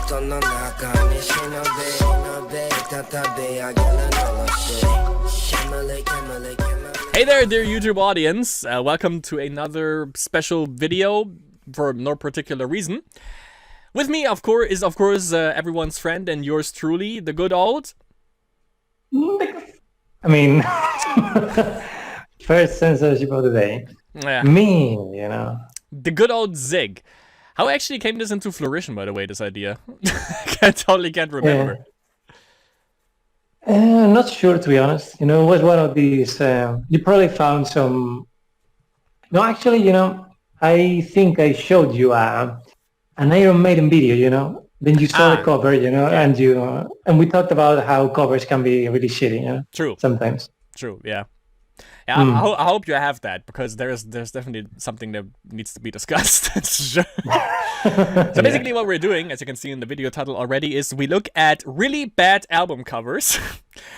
Hey there, dear YouTube audience. Welcome to another special video for no particular reason. With me, of course, is everyone's friend and yours truly, the good old... I mean, first censorship of the day. Yeah. Me, you know. The good old Zig. How actually came this into fruition, by the way, this idea? I totally can't remember. Not sure, to be honest. You know, it was one of these... you probably found some... No, actually, you know, I think I showed you an Iron Maiden video, you know. Then you saw the cover, you know, yeah. and we talked about how covers can be really shitty, you know. True. Sometimes. True, yeah. Yeah, I hope you have that, because there's definitely something that needs to be discussed. So basically what we're doing, as you can see in the video title already, is we look at really bad album covers.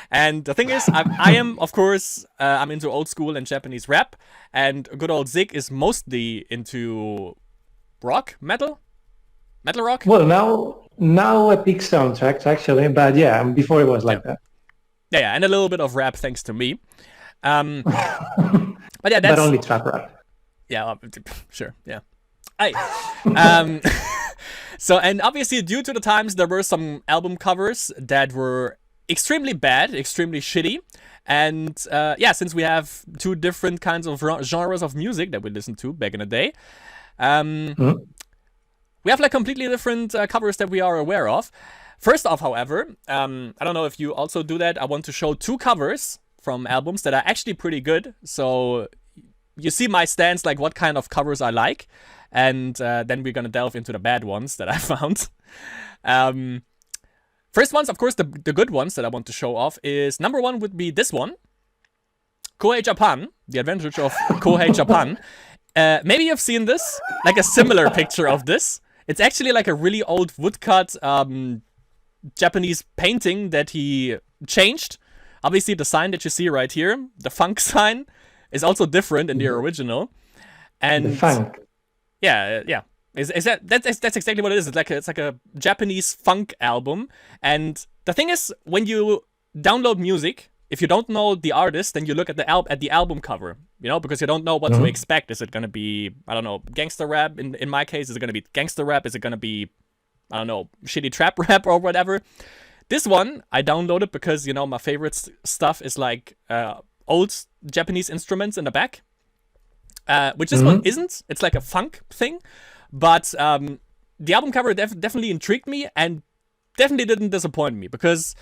And the thing is, I am, of course, I'm into old school and Japanese rap, and good old Zig is mostly into rock, metal rock? Well, now I pick soundtracks, actually, but yeah, before it was like that. Yeah, and a little bit of rap thanks to me. But yeah, that's... But only trap rap. Yeah, sure, yeah. So, and obviously due to the times, there were some album covers that were extremely bad, extremely shitty. And yeah, since we have two different kinds of genres of music that we listened to back in the day, we have like completely different covers that we are aware of. First off, however, I don't know if you also do that. I want to show two covers from albums that are actually pretty good. So you see my stance, like what kind of covers I like. And then we're going to delve into the bad ones that I found. First ones, of course, the good ones that I want to show off is, number one would be this one. Koei Japan, The Adventures of Koei Japan. Maybe you've seen this, like a similar picture of this. It's actually like a really old woodcut Japanese painting that he changed. Obviously, the sign that you see right here, the funk sign, is also different in the original. And the funk. Yeah. That's exactly what it is. It's like a Japanese funk album. And the thing is, when you download music, if you don't know the artist, then you look at the album cover, you know, because you don't know what to expect. Is it gonna be, I don't know, gangster rap? In my case, is it gonna be gangster rap? Is it gonna be, I don't know, shitty trap rap or whatever? This one I downloaded because, you know, my favorite stuff is like old Japanese instruments in the back, which this one isn't. It's like a funk thing, but the album cover definitely intrigued me and definitely didn't disappoint me, because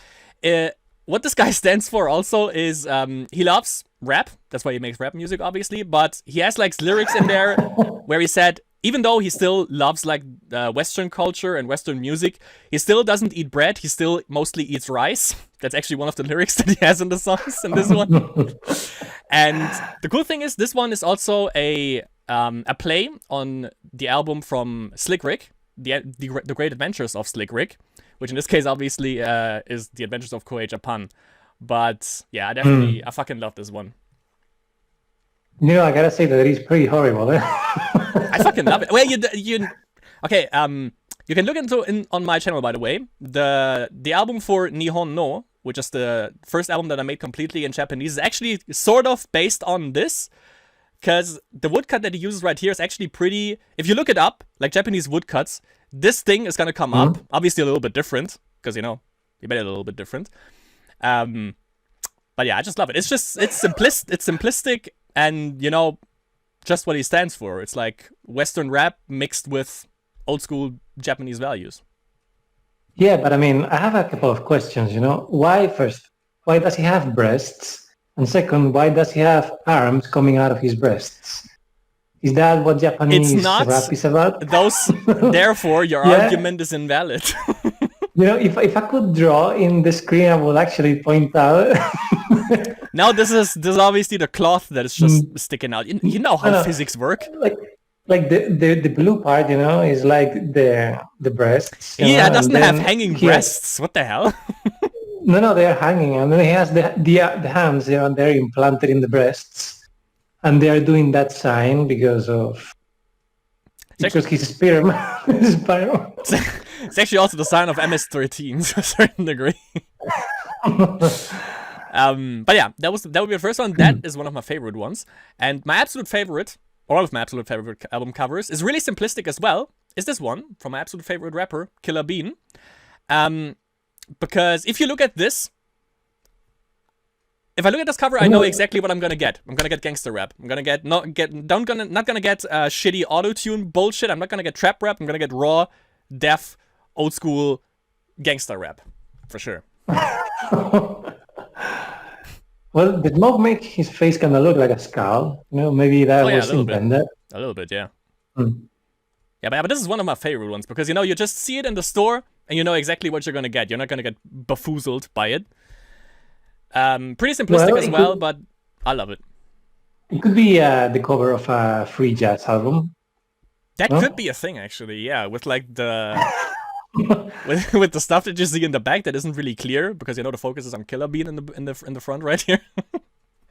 what this guy stands for also is he loves rap. That's why he makes rap music, obviously, but he has like lyrics in there where he said, even though he still loves like Western culture and Western music, he still doesn't eat bread. He still mostly eats rice. That's actually one of the lyrics that he has in the songs in this one. And the cool thing is, this one is also a play on the album from Slick Rick, the Great Adventures of Slick Rick, which in this case obviously is The Adventures of Koei Japan. But yeah, I fucking love this one. You know, I gotta say that it is pretty horrible. I fucking love it. Well, okay. You can look on my channel, by the way. The album for Nihon no, which is the first album that I made completely in Japanese, is actually sort of based on this, because the woodcut that he uses right here is actually pretty. If you look it up, like Japanese woodcuts, this thing is gonna come up. Obviously, a little bit different, because you know you made it a little bit different. But yeah, I just love it. It's simplistic, and you know, just what he stands for. It's like Western rap mixed with old school Japanese values. Yeah, but I mean, I have a couple of questions, you know. Why does he have breasts? And second, why does he have arms coming out of his breasts? Is that what Japanese rap is about? Therefore, your argument is invalid. You know, if I could draw in the screen, I would actually point out. Now this is obviously the cloth that is just sticking out. You know how physics work. Like the blue part, you know, is like the breasts. Yeah, know? It doesn't have hanging breasts. What the hell? No, they're hanging, and then he has the hands. They're implanted in the breasts, and they are doing that sign because he's Spider-Man. It's actually also the sign of MS-13 to a certain degree. But yeah, that would be the first one. That is one of my favorite ones. And my absolute favorite, all of my absolute favorite album covers, is really simplistic as well. Is this one from my absolute favorite rapper, Killer Bean. Because if you look at this, if I look at this cover, I know exactly what I'm gonna get. I'm gonna get gangster rap. I'm gonna get not gonna get shitty auto-tune bullshit. I'm not gonna get trap rap. I'm gonna get raw, deaf, old school gangster rap, for sure. Well, did Mob make his face kind of look like a skull? You know, maybe that was intended. A little bit, yeah. Yeah, but this is one of my favorite ones because, you know, you just see it in the store and you know exactly what you're going to get. You're not going to get befoozled by it. Pretty simplistic as well, but I love it. It could be the cover of a free jazz album. That could be a thing, actually, yeah, with like the... with the stuff that you see in the back that isn't really clear because, you know, the focus is on Killer Bean in the front right here.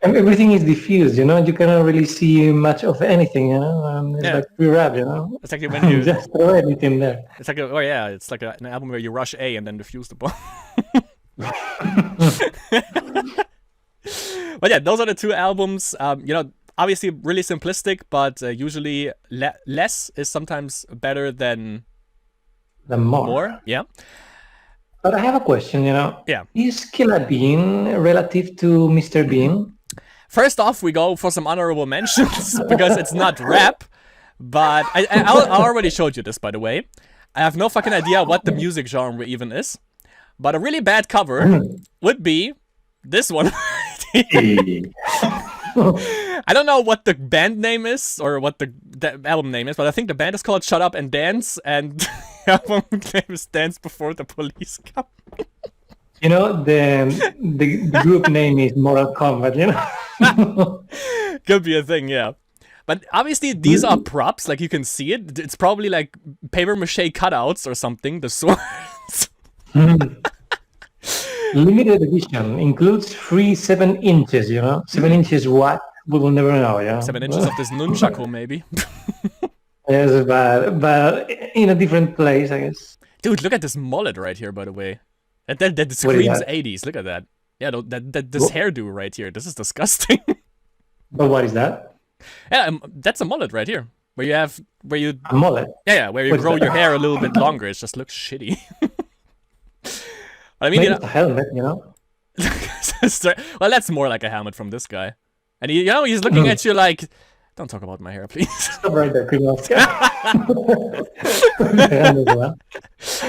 Everything is diffused, you know. You cannot really see much of anything, you know. It's like free rap, you know. It's like when you just throw anything there. It's like it's like an album where you rush A and then diffuse the ball. But yeah, those are the two albums. You know, obviously really simplistic, but usually less is sometimes better than more. Yeah. But I have a question, you know. Yeah. Is Killer Bean relative to Mr. Bean? First off, we go for some honorable mentions because it's not rap. But I already showed you this, by the way. I have no fucking idea what the music genre even is. But a really bad cover would be this one. I don't know what the band name is or what the album name is, but I think the band is called Shut Up and Dance, and the album name is Dance Before the Police Come. You know, the group name is Mortal Kombat, you know? Could be a thing, yeah. But obviously these are props, like you can see it. It's probably like paper mache cutouts or something, the swords. Limited edition includes free 7 inches, you know? 7 inches what? We will never know, yeah? 7 inches of this nunchaku, maybe. Yes, but in a different place, I guess. Dude, look at this mullet right here, by the way. That screams 80s. Look at that. Yeah, this hairdo right here. This is disgusting. But what is that? Yeah, that's a mullet right here. Where you a mullet? Yeah, where you grow your hair a little bit longer. It just looks shitty. I mean, maybe it's a helmet, you know? Well, that's more like a helmet from this guy. And he's looking at you like, don't talk about my hair, please. Stop right there, criminal.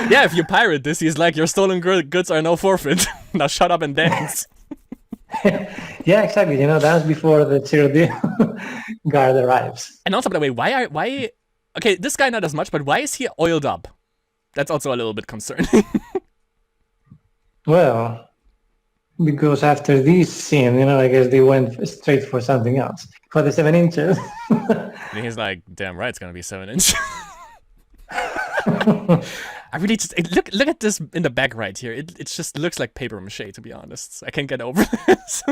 Yeah, if you pirate this, he's like, your stolen goods are no forfeit. Now shut up and dance. Yeah, exactly. You know, dance before the security guard arrives. And also, by the way, why? Okay, this guy not as much, but why is he oiled up? That's also a little bit concerning. Well, because after this scene, you know, I guess they went straight for something else. For the 7 inches. And he's like, damn right, it's gonna be 7 inches. I really just look at this in the back right here. It just looks like paper mache, to be honest. I can't get over this.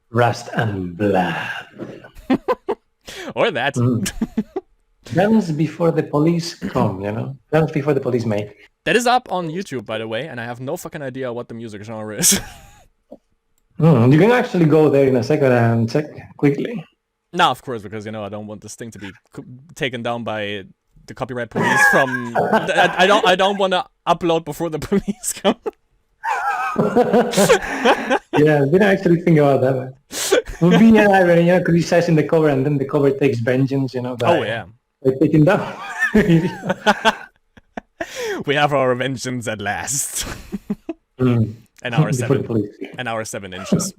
Rust and blood. Or that. Dance before the police come, you know? Dance before the police make. That is up on YouTube, by the way, and I have no fucking idea what the music genre is. You can actually go there in a second and check quickly. No, of course, because, you know, I don't want this thing to be taken down by the copyright police from... I don't want to upload before the police come. Yeah, I didn't actually think about that. It would be an irony, you know, criticizing the cover and then the cover takes vengeance, you know. Oh, yeah. By taking down. We have our vengeance at last. And our 7 inches.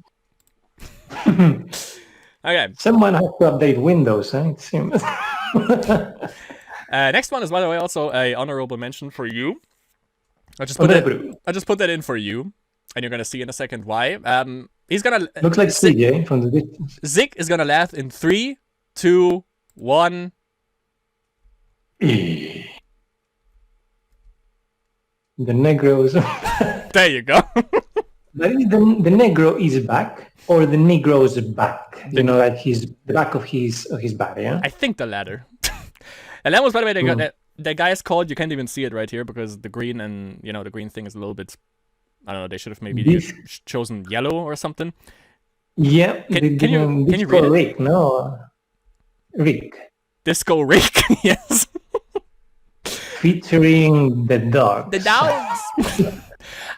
Okay. Someone has to update Windows, it seems. Next one is, by the way, also a honorable mention for you. I just put that in for you, and you're gonna see in a second why. He's gonna looks like Zig from the distance. Zig is gonna laugh in 3, 2, 1. The Negroes. There you go. But the Negro is back, or the Negro's back. You know, like the back of his body. Yeah. I think the latter. And that was, by the way, the guy is called. You can't even see it right here because the green and the green thing is a little bit. I don't know. They should have maybe This, chosen yellow or something. yeah, Can you read it? Rick, no, Rick, Disco Rick, yes. featuring the dogs. The dogs.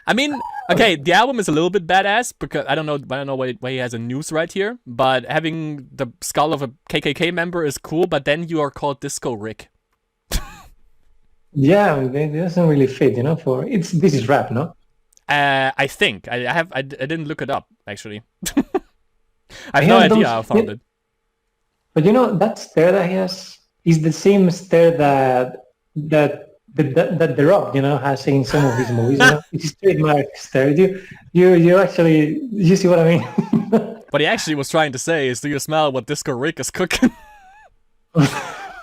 I mean, okay, the album is a little bit badass because I don't know why he has a noose right here, but having the skull of a KKK member is cool. But then you are called Disco Rick. Yeah, it doesn't really fit, for this is rap, no? I think I didn't look it up actually. I have no idea how I found it. But that stare that he has is the same stare that The Rock, has in some of his movies. It's his trademark stare. You actually, you see what I mean? What he actually was trying to say is, do you smell what Disco Rick is cooking?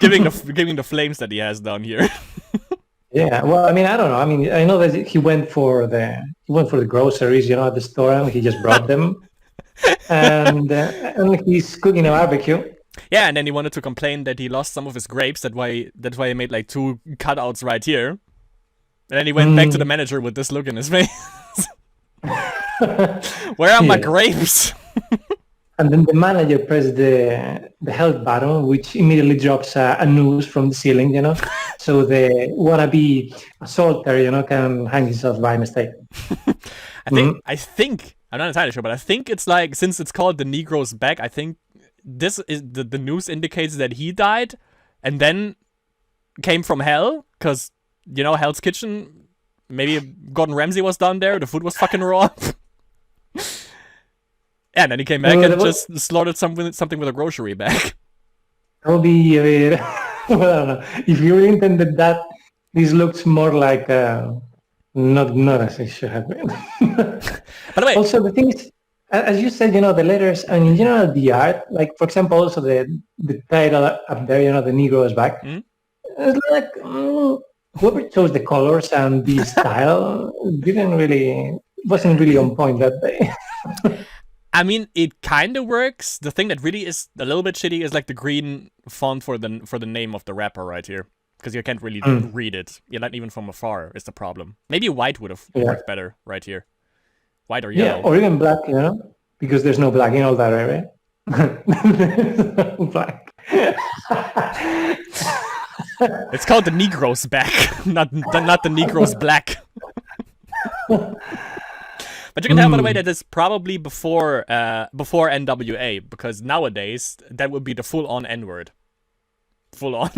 giving the flames that he has down here. Yeah, well, I mean, I don't know. I mean, I know that he went for the groceries, at the store, and he just brought them, and he's cooking a barbecue. Yeah, and then he wanted to complain that he lost some of his grapes. That's why he made like 2 cutouts right here. And then he went back to the manager with this look in his face. Where are my grapes? And then the manager pressed the help button, which immediately drops a noose from the ceiling, so the wannabe assaulter, can hang himself by mistake. I think I'm not entirely sure, but I think it's like, since it's called The Negro's Back, I think this is the news indicates that he died and then came from hell, because Hell's Kitchen, maybe Gordon Ramsay was down there, the food was fucking raw. And then he came back and just slaughtered something with a grocery bag. That would be well, I don't know. If you really intended that, this looks more like not as it should have been. By the way, also the thing is, as you said, the letters and in general the art, like for example, also the title up there, the Negro's Back. It's like whoever chose the colors and the style wasn't really on point that day. I mean, it kind of works. The thing that really is a little bit shitty is like the green font for the name of the rapper right here, because you can't really read it. Yeah, not even from afar is the problem. Maybe white would have worked better right here. White or yellow. Yeah, or even black, because there's no black in all that area. Black. It's called The Negro's Back, not the Negro's Black. But you can tell, by the way, that it's probably before NWA, because nowadays that would be the full-on N-word. Full-on.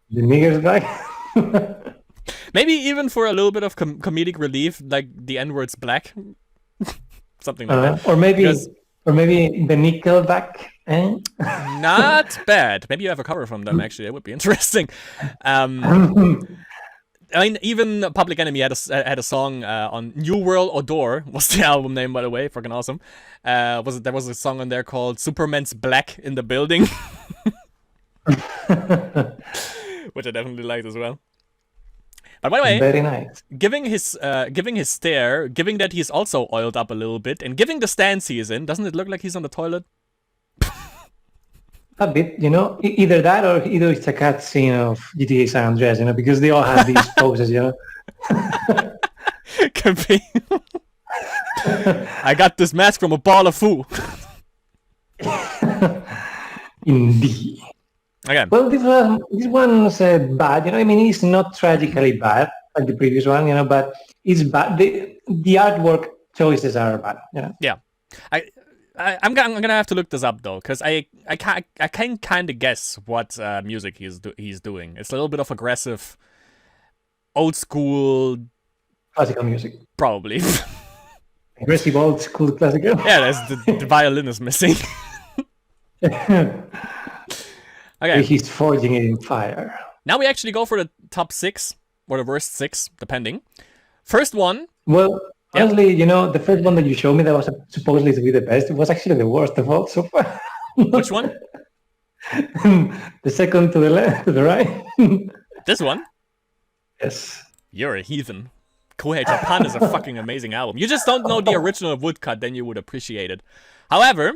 The nigger's back? Maybe even for a little bit of comedic relief, like the N-word's black. Something like that. Or maybe the Nickelback. Not bad. Maybe you have a cover from them, actually. That would be interesting. I mean, even Public Enemy had a song on New World Odor, was the album name, by the way, fucking awesome. There was a song on there called Superman's Black in the Building, which I definitely liked as well. But by the way, very nice. Giving his stare, giving that he's also oiled up a little bit, and giving the stance he is in, doesn't it look like he's on the toilet? A bit, either that or either it's a cut scene of GTA San Andreas, because they all have these poses, Could be. I got this mask from a ball of foo. Indeed. Again. Well, this one's bad, I mean, it's not tragically bad like the previous one, but it's bad. The artwork choices are bad, Yeah. I'm gonna have to look this up though, because I can kind of guess what music he's doing. It's a little bit of aggressive, old school, classical music. Probably. Aggressive old school classical. Yeah, the violin is missing. Okay. He's forging it in fire. Now we actually go for the top 6 or the worst 6, depending. First one. Well. Honestly, the first one that you showed me that was supposedly to be the best, it was actually the worst of all so far. Which one? The second to the left, to the right. This one? Yes. You're a heathen. Kohei Japan is a fucking amazing album. You just don't know the original woodcut, then you would appreciate it. However,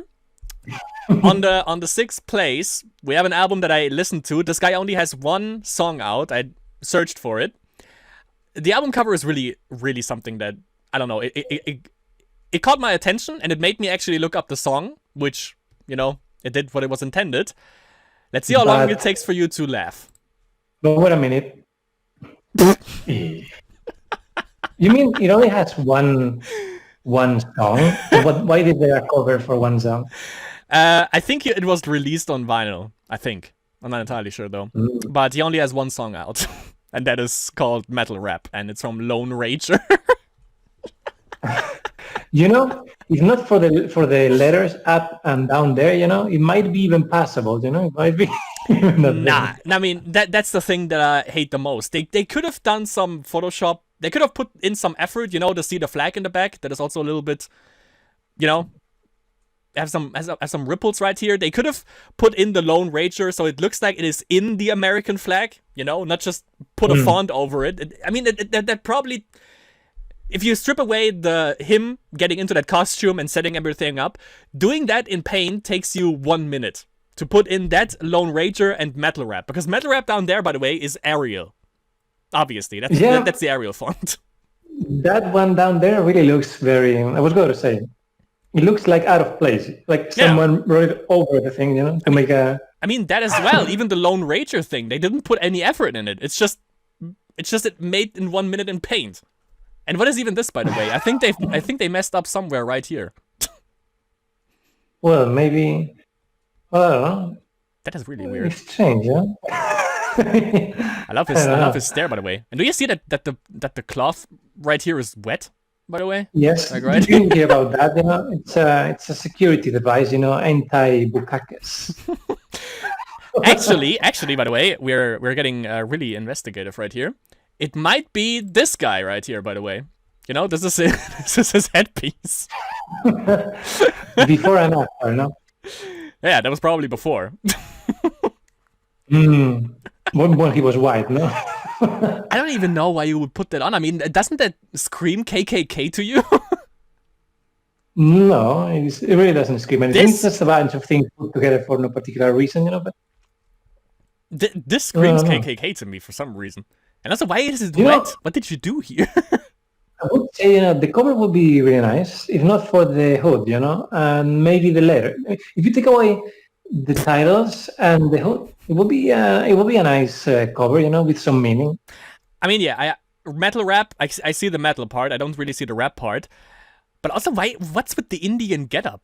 on the 6th place, we have an album that I listened to. This guy only has one song out. searched for it. The album cover is really, really something that, I don't know, it caught my attention, and it made me actually look up the song, which, it did what it was intended. Let's see how long it takes for you to laugh. But wait a minute. You mean it only has one song? So why did they cover for one song? I think it was released on vinyl, I think. I'm not entirely sure, though. But he only has one song out. And that is called Metal Rap, and it's from Lone Ranger. If not for the letters up and down there, it might be even passable, it might be Nah, I mean, that's the thing that I hate the most. They could have done some Photoshop. They could have put in some effort, to see the flag in the back. That is also a little bit, have some ripples right here. They could have put in the Lone Ranger so it looks like it is in the American flag, not just put a font over it. I mean, that probably, if you strip away him getting into that costume and setting everything up, doing that in Paint takes you 1 minute to put in that Lone Ranger and Metal Rap, because Metal Rap down there, by the way, is Arial. Obviously, that's the Arial font. That one down there really looks very. I was going to say. It looks like out of place, like someone wrote it over the thing, to make a... I mean, that as well. Even the Lone Ranger thing, they didn't put any effort in it. It's just it made in 1 minute in Paint. And what is even this, by the way? I think they messed up somewhere right here. Well, maybe... Well, I don't know. That is really weird. It's strange, yeah? I love his stare, by the way. And do you see that the cloth right here is wet? By the way, yes, like, right? You didn't hear about that. It's a security device. Anti-bukakis. actually, by the way, we're getting really investigative right here. It might be this guy right here. By the way, this is his headpiece. Before and after, no? Yeah, that was probably before. When he was white, no? I don't even know why you would put that on. I mean, doesn't that scream KKK to you? No, it really doesn't scream anything. It's just a bunch of things put together for no particular reason, but... This screams KKK to me for some reason. And also, why is it wet? What did you do here? I would say, the cover would be really nice, if not for the hood, and maybe the letter. If you take away the titles and the hood, it will be a nice cover, with some meaning. I mean, yeah, Metal Rap. I see the metal part. I don't really see the rap part. But also, what's with the Indian getup?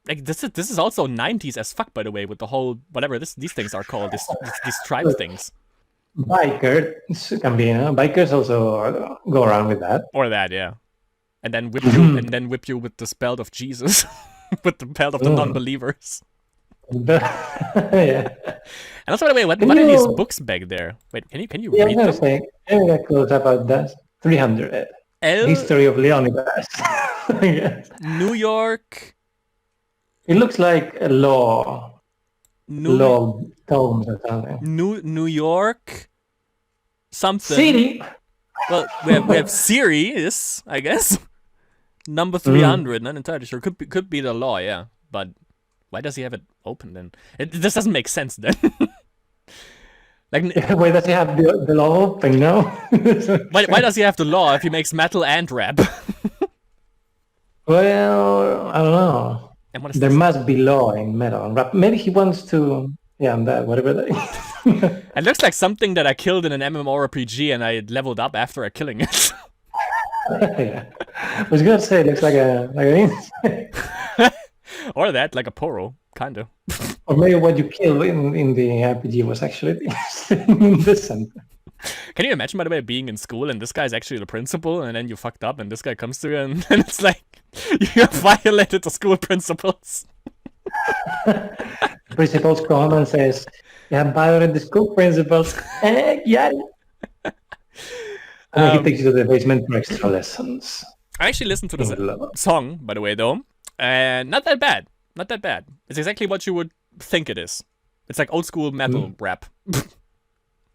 Like this is also 90s as fuck, by the way, with the whole whatever these things are called, these tribe things. Biker can be, bikers also go around with that. Or that, yeah. And then whip you with the spell of Jesus, with the belt of the non-believers. Yeah. And also, by the way, what are these books back there? Wait, can you read them? Say, that close about that. 300. History of Leonidas. Yes. New York. It looks like a law tomes or something. New York. Something. City. Well, we have series, I guess. Number 300. Not entirely sure. Could be the law, yeah. But why does he have it open then? This doesn't make sense then. Like, why does he have the law open now? why does he have the law if he makes metal and rap? Well, I don't know. And what is there this? must be law in metal and rap. Maybe he wants to, and that, whatever that is. It looks like something that I killed in an MMORPG and I leveled up after killing it. Yeah. I was gonna say it looks like an insect. Or that, like a poro, kind of. Or maybe what you killed in the RPG was actually the center. Can you imagine, by the way, being in school and this guy's actually the principal, and then you fucked up and this guy comes to you and it's like, you have violated the school principles. The principals come and says, you have violated the school principles. Yeah. And he takes you to the basement for extra lessons. I actually listened to this song, by the way, though. And not that bad. Not that bad. It's exactly what you would think it is. It's like old school metal rap.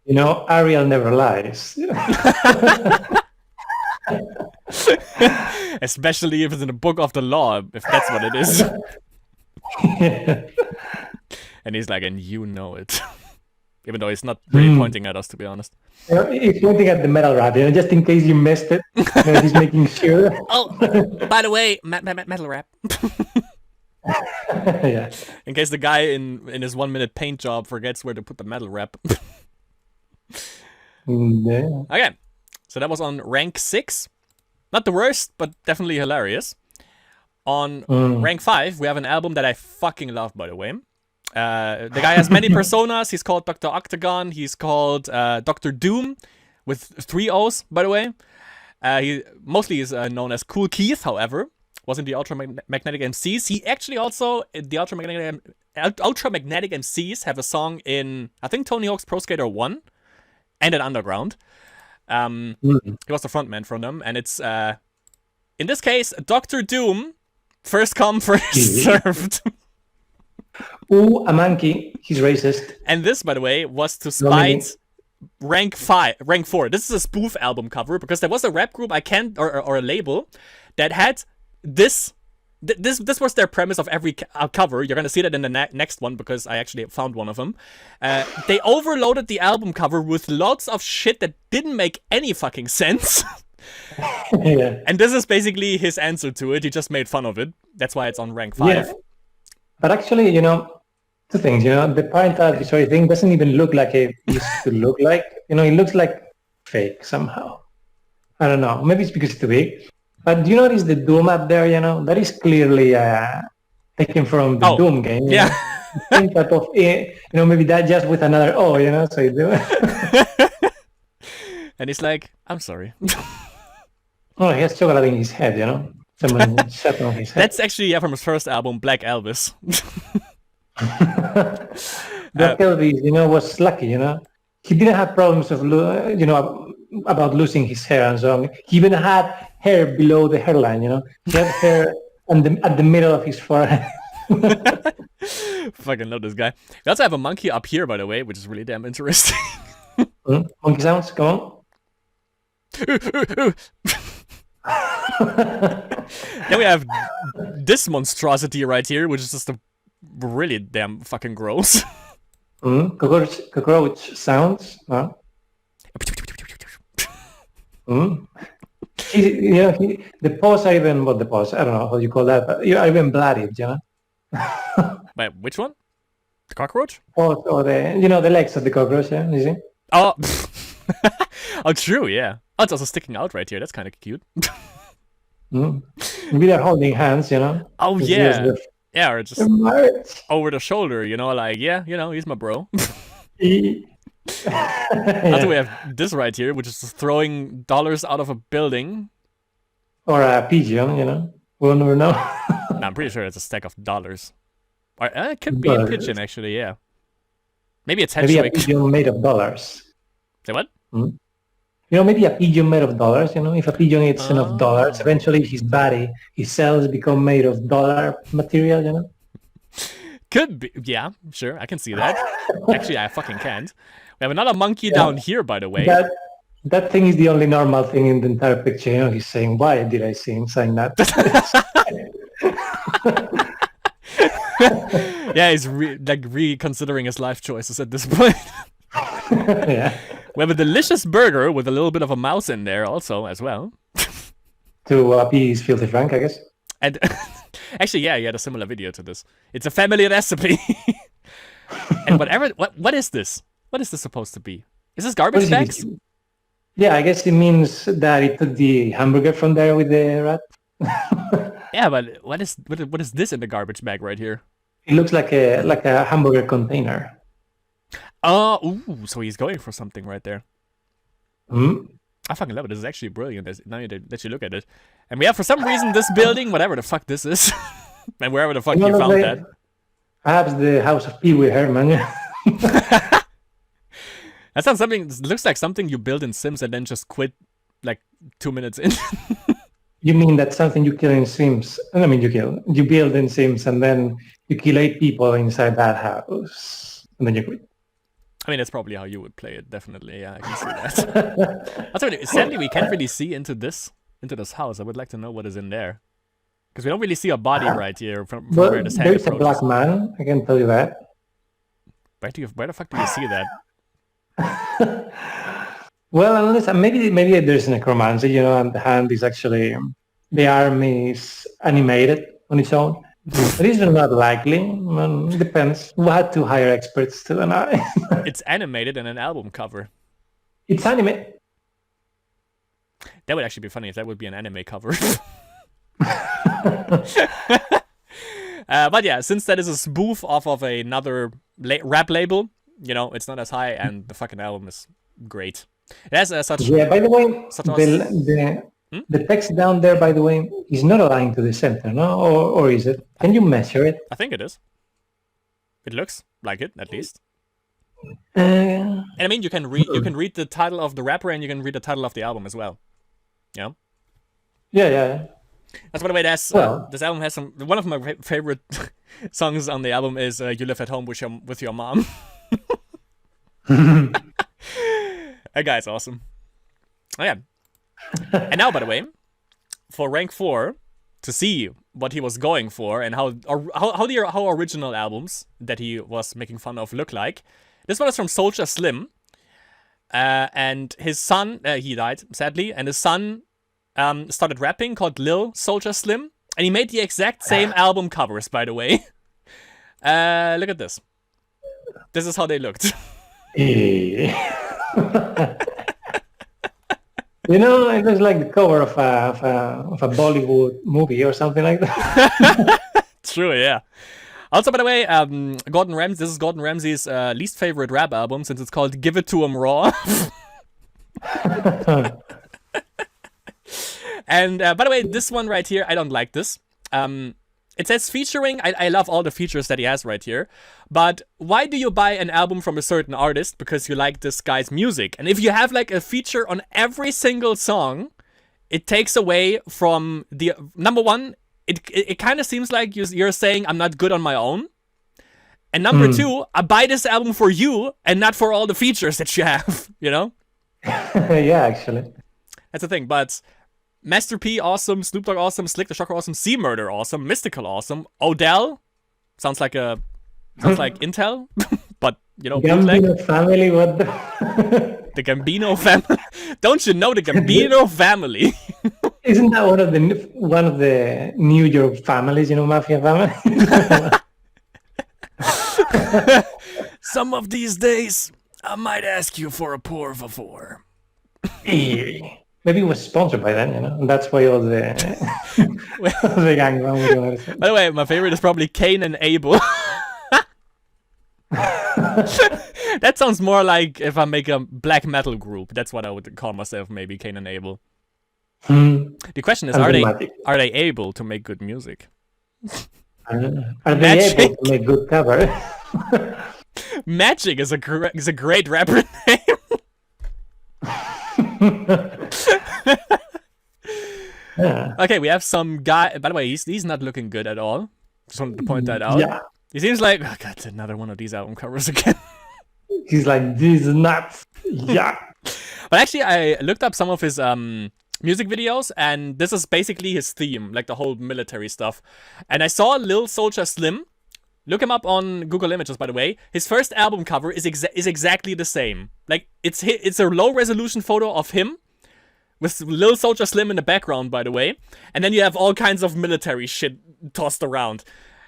Ariel never lies. Especially if it's in the book of the law, if that's what it is. Yeah. And he's like, and you know it. Even though he's not really pointing at us, to be honest. He's pointing at the metal wrap, just in case you missed it. He's making sure. Oh, by the way, metal wrap. Yeah. In case the guy in his 1 minute paint job forgets where to put the metal wrap. Yeah. Okay, so that was on rank 6. Not the worst, but definitely hilarious. On rank 5, we have an album that I fucking love, by the way. The guy has many personas. He's called Dr. Octagon. He's called Dr. Doom, with 3 O's, by the way. He mostly is known as Cool Keith, however. Was in the Ultramagnetic MCs. He actually also, the Ultramagnetic MCs have a song in, I think, Tony Hawk's Pro Skater 1 and in Underground. He was the frontman from them, and it's, in this case, Dr. Doom, first come, first served. Ooh, a monkey. He's racist. And this, by the way, was to spite rank 4. This is a spoof album cover, because there was a rap group, or a label, that had this was their premise of every cover. You're gonna see that in the next one, because I actually found one of them. They overloaded the album cover with lots of shit that didn't make any fucking sense. Yeah. And this is basically his answer to it. He just made fun of it. That's why it's on rank 5. Yeah. But actually, two things. The parental advisory thing doesn't even look like it used to look like. It looks like fake somehow. I don't know. Maybe it's because it's too big. But do you notice the Doom up there? That is clearly taken from the Doom game. Yeah. Some type of, maybe that just with another O. So you do. And he's like, I'm sorry. Oh, he has chocolate in his head. Someone sat on his head. That's actually from his first album, Black Elvis. Black Elvis, was lucky. He didn't have problems of, about losing his hair and so on. He even had hair below the hairline. He had hair at the middle of his forehead. Fucking love this guy. We also have a monkey up here, by the way, which is really damn interesting. Monkey sounds, come on. Then we have this monstrosity right here, which is just really damn fucking gross. Cockroach sounds. Huh? The paws are even, the paws, I don't know how you call that, but you are even bloodied, Wait, which one? The cockroach? Paws, or the legs of the cockroach, yeah, you see? Oh, oh, true, yeah. Oh, it's also sticking out right here. That's kind of cute. Maybe they're holding hands, Oh, yeah. Yeah, or just over the shoulder, like, yeah, he's my bro. Also, we have this right here, which is throwing dollars out of a building. Or a pigeon, we'll never know. No, I'm pretty sure it's a stack of dollars. Or, it could be a pigeon, actually, yeah. Maybe it's Maybe a pigeon made of dollars. Say what? Maybe a pigeon made of dollars, if a pigeon eats enough dollars, eventually his cells become made of dollar material, Could be, yeah, sure, I can see that. Actually, I fucking can't. We have another monkey down here, by the way. That thing is the only normal thing in the entire picture, He's saying, why did I see him saying that? Yeah, he's reconsidering his life choices at this point. Yeah. We have a delicious burger with a little bit of a mouse in there also, as well. To appease Filthy Frank, I guess. And actually, yeah, he had a similar video to this. It's a family recipe. And what is this? What is this supposed to be? Is this garbage bags? Yeah, I guess it means that it took the hamburger from there with the rat. Yeah, but what is this in the garbage bag right here? It looks like a hamburger container. Oh, so he's going for something right there. I fucking love it. This is actually brilliant. Now that you look at it. And we have, for some reason, this building, whatever the fuck this is, and wherever the fuck you found that. Perhaps the house of Pee Wee Herman. That sounds something. Looks like something you build in Sims and then just quit like 2 minutes in. You mean that's something you kill in Sims? I mean, you build in Sims and then you kill 8 people inside that house, and then you quit. I mean, that's probably how you would play it. Definitely, yeah, I can see that. Also, sadly, we can't really see into this house. I would like to know what is in there, because we don't really see a body right here from where this hand approaches. There's a black man. I can tell you that. Where the fuck do you see that? Well, unless maybe there's necromancy, and the hand is actually the arm is animated on its own. But it's not likely. Depends. We had to hire experts to analyze. It's animated in an album cover. It's anime. That would actually be funny if that would be an anime cover. But yeah, since that is a spoof off of another rap label, it's not as high, and the fucking album is great. It has such. Yeah. By the way, such awesome... the text down there, by the way, is not aligned to the center, no? Or is it? Can you measure it? I think it is. It looks like it, at least. And I mean, you can read the title of the rapper, and you can read the title of the album as well. Yeah. Yeah. That's, by the way, this album has one of my favorite songs on the album is "You Live at Home with Your Mom." That guy's awesome. Oh yeah. And now, by the way, for rank 4, to see what he was going for and how original albums that he was making fun of look like. This one is from Soulja Slim, and his son he died sadly, and his son started rapping called Lil Soulja Slim, and he made the exact same album covers, by the way. Look at this. This is how they looked. It looks like the cover of a Bollywood movie or something like that. True, yeah. Also, by the way, this is Gordon Ramsay's least favorite rap album, since it's called "Give It to 'Em Raw." And by the way, this one right here, I don't like this. It says featuring. I love all the features that he has right here. But why do you buy an album from a certain artist? Because you like this guy's music. And if you have like a feature on every single song, it takes away from the... Number one, it kind of seems like you're saying I'm not good on my own. And number two, I buy this album for you and not for all the features that you have, Yeah, actually. That's the thing, but... Master P, awesome. Snoop Dogg, awesome. Slick the Shocker, awesome. C Murder, awesome. Mystical, awesome. Odell, sounds like Intel, but Gambino family, what the? The Gambino family. Don't you know the Gambino family? Isn't that one of the New York families? Mafia family. Some of these days, I might ask you for a pour favor. Maybe it was sponsored by them, and that's why all the the gang. By the way, my favorite is probably Cain and Abel. That sounds more like if I make a black metal group. That's what I would call myself, maybe Cain and Abel. The question is, are they able to make good music? Are they able to make good cover? Magic is a great rapper name. Yeah. Okay, we have some guy. By the way, he's not looking good at all. Just wanted to point that out. Yeah. He seems like, oh god, another one of these album covers again. He's like, this is nuts. Yeah. But actually, I looked up some of his music videos, and this is basically his theme, like the whole military stuff. And I saw Lil Soulja Slim. Look him up on Google Images, by the way. His first album cover is exactly the same. Like, it's a low-resolution photo of him with Lil Soulja Slim in the background, by the way. And then you have all kinds of military shit tossed around.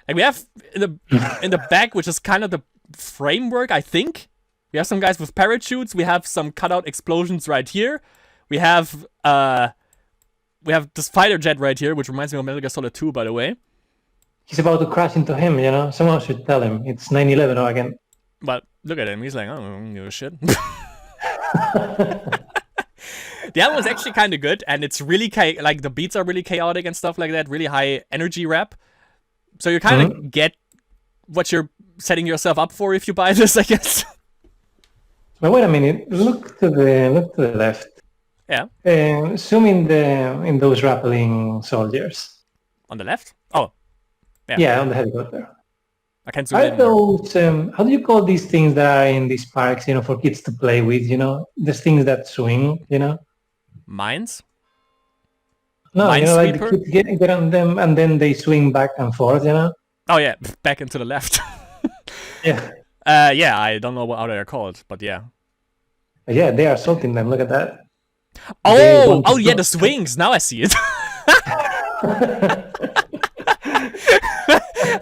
Like, we have in the back, which is kind of the framework, I think. We have some guys with parachutes. We have some cutout explosions right here. We have this fighter jet right here, which reminds me of Metal Gear Solid 2, by the way. He's about to crash into him, Someone should tell him. It's 9/11 again. But look at him. He's like, I don't give a shit. The album is actually kind of good, and it's really like the beats are really chaotic and stuff like that. Really high energy rap. So you kind of get what you're setting yourself up for if you buy this, I guess. But wait a minute. Look to the left. Yeah. Zoom in those rappelling soldiers. On the left? Oh. Yeah, on the helicopter. I can't zoom Are in. those, how do you call these things that are in these parks, for kids to play with, These things that swing, Mines? No, like the kids get on them and then they swing back and forth, Oh, yeah, back and to the left. Yeah. Yeah, I don't know how they're called, but yeah. Yeah, they are assaulting them. Look at that. They Oh, want to yeah, go. the swings. Now I see it.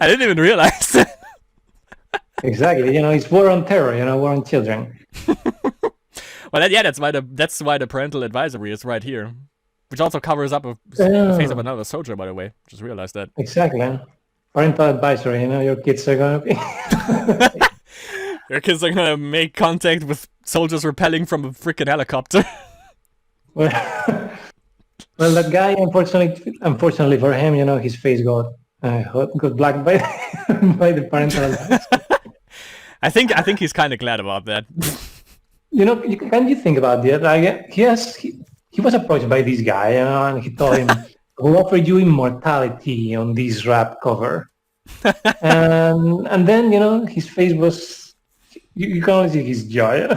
I didn't even realize. Exactly. It's war on terror. War on children. Well, yeah, that's why the parental advisory is right here, which also covers up the face of another soldier. By the way, just realized that. Exactly. Parental advisory. Your kids are gonna be. Your kids are gonna make contact with soldiers repelling from a freaking helicopter. Well, that guy, unfortunately for him, his face got black by by the parental advice. I think he's kind of glad about that. Can you think about that? Like, he was approached by this guy, and he told him, "We'll offer you immortality on this rap cover." and then his face was. You can only see his joy.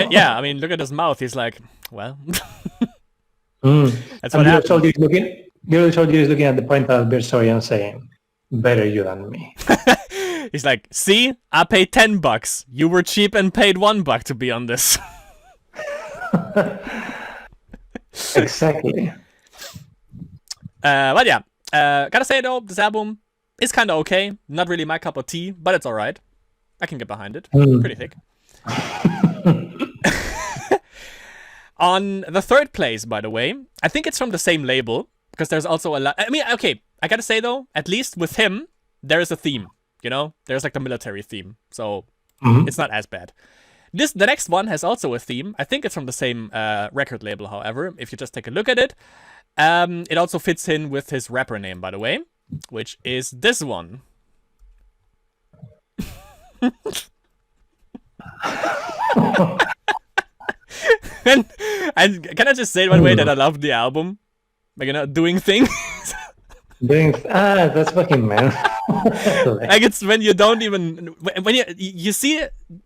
Yeah, I mean, look at his mouth. He's like, well, that's what the happened. The other soldier is looking at the parental advisory and saying, "Better you than me." He's like, see, I paid $10. You were cheap and paid $1 to be on this. Exactly. But yeah, gotta say though, this album is kind of okay. Not really my cup of tea, but it's alright. I can get behind it. Pretty thick. On the third place, by the way, I think it's from the same label, because there's also a lot. I mean, okay, I gotta say though, at least with him, there is a theme. There's like the military theme, so it's not as bad. The next one has also a theme. I think it's from the same record label, however, if you just take a look at it. It also fits in with his rapper name, by the way, which is this one. and can I just say, by the way, that I love the album? Like, doing things. That's fucking man. Like, it's when you don't even when you see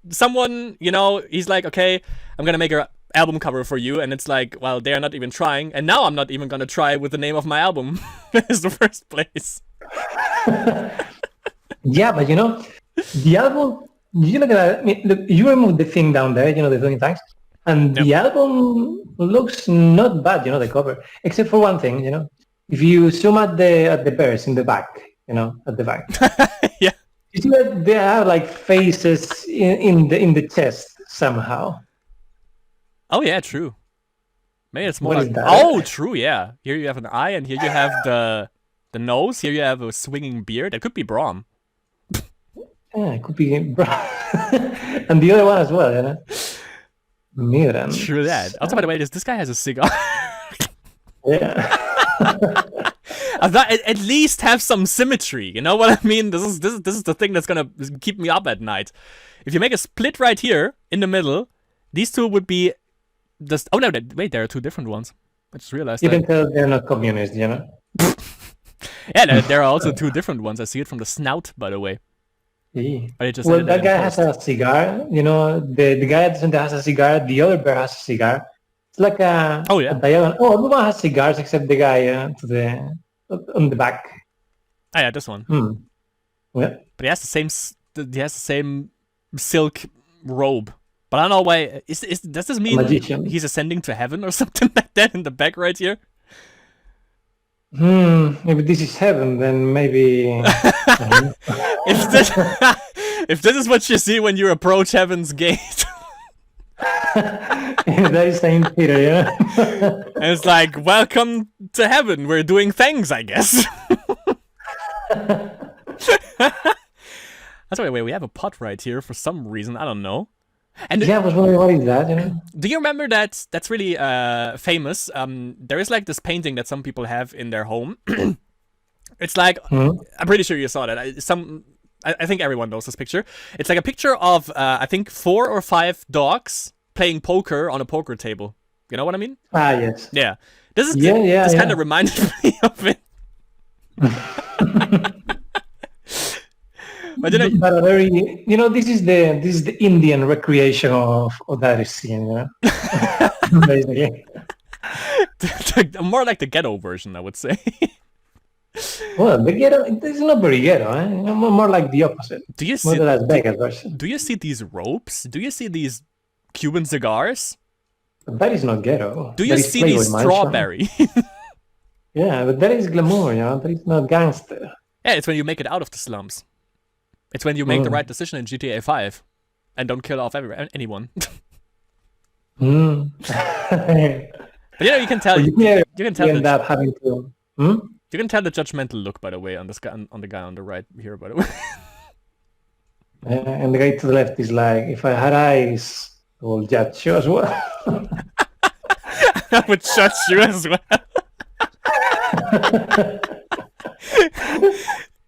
someone, he's like, okay, I'm gonna make an album cover for you, and it's like, well, they're not even trying, and now I'm not even gonna try with the name of my album as the first place. Yeah, but the album. You look at that. I mean, look, you remove the thing down there, the 20 times, and the album looks not bad. The cover, except for one thing. If you zoom at the bears in the back, at the back. Yeah. You see that they have like faces in the chest somehow. Oh yeah, true. Maybe it's more What like, is that? oh, true, yeah. Here you have an eye, and here you have the nose. Here you have a swinging beard. That could be Brahm. Yeah, it could be. And the other one as well, Mutant. True that. Also, by the way, this guy has a cigar. Yeah. I thought at least have some symmetry. You know what I mean? This is the thing that's gonna keep me up at night. If you make a split right here in the middle, these two would be just. Oh no! Wait, there are two different ones. I just realized. You that. can tell they're not communist, Yeah, there are also two different ones. I see it from the snout, by the way. Yeah. Well, that guy has a cigar. The guy at the center has a cigar. The other bear has a cigar. It's like a a diagonal. Oh, everyone has cigars except the guy on the back. Oh yeah, this one. Yeah. But he has the same. He has the same silk robe. But I don't know why. Does this mean he's ascending to heaven or something like that in the back right here? Maybe this is heaven, then maybe. If this is what you see when you approach heaven's gate. That is Saint Peter, yeah. And it's like, welcome to heaven. We're doing things, I guess. That's why we have a pot right here for some reason. I don't know. And yeah, I was wondering what is that, Do you remember that? That's really famous. There is like this painting that some people have in their home. It's like, I'm pretty sure you saw that. I think everyone knows this picture. It's like a picture of, I think, 4 or 5 dogs playing poker on a poker table. You know what I mean? Ah, yes. Yeah. This kind of reminded me of it. But a very, this is the Indian recreation of that scene, basically. More like the ghetto version, I would say. Well, the ghetto, it's not very ghetto, More like the opposite. Do you see Las Vegas version. Do you see these ropes? Do you see these Cuban cigars? But that is not ghetto. Do you That is see the Playboy Mansion. strawberry? Yeah, but that is glamour, you know. That is not gangster. Yeah, it's when you make it out of the slums. It's when you make the right decision in GTA 5 and don't kill off anyone. Mm. But you know, you can tell. You can tell. end up having to. Hmm? You can tell the judgmental look, by the way, on this guy, on the guy on the right here, by the way. And the guy to the left is like, if I had eyes, I will judge you as well. I would judge you as well.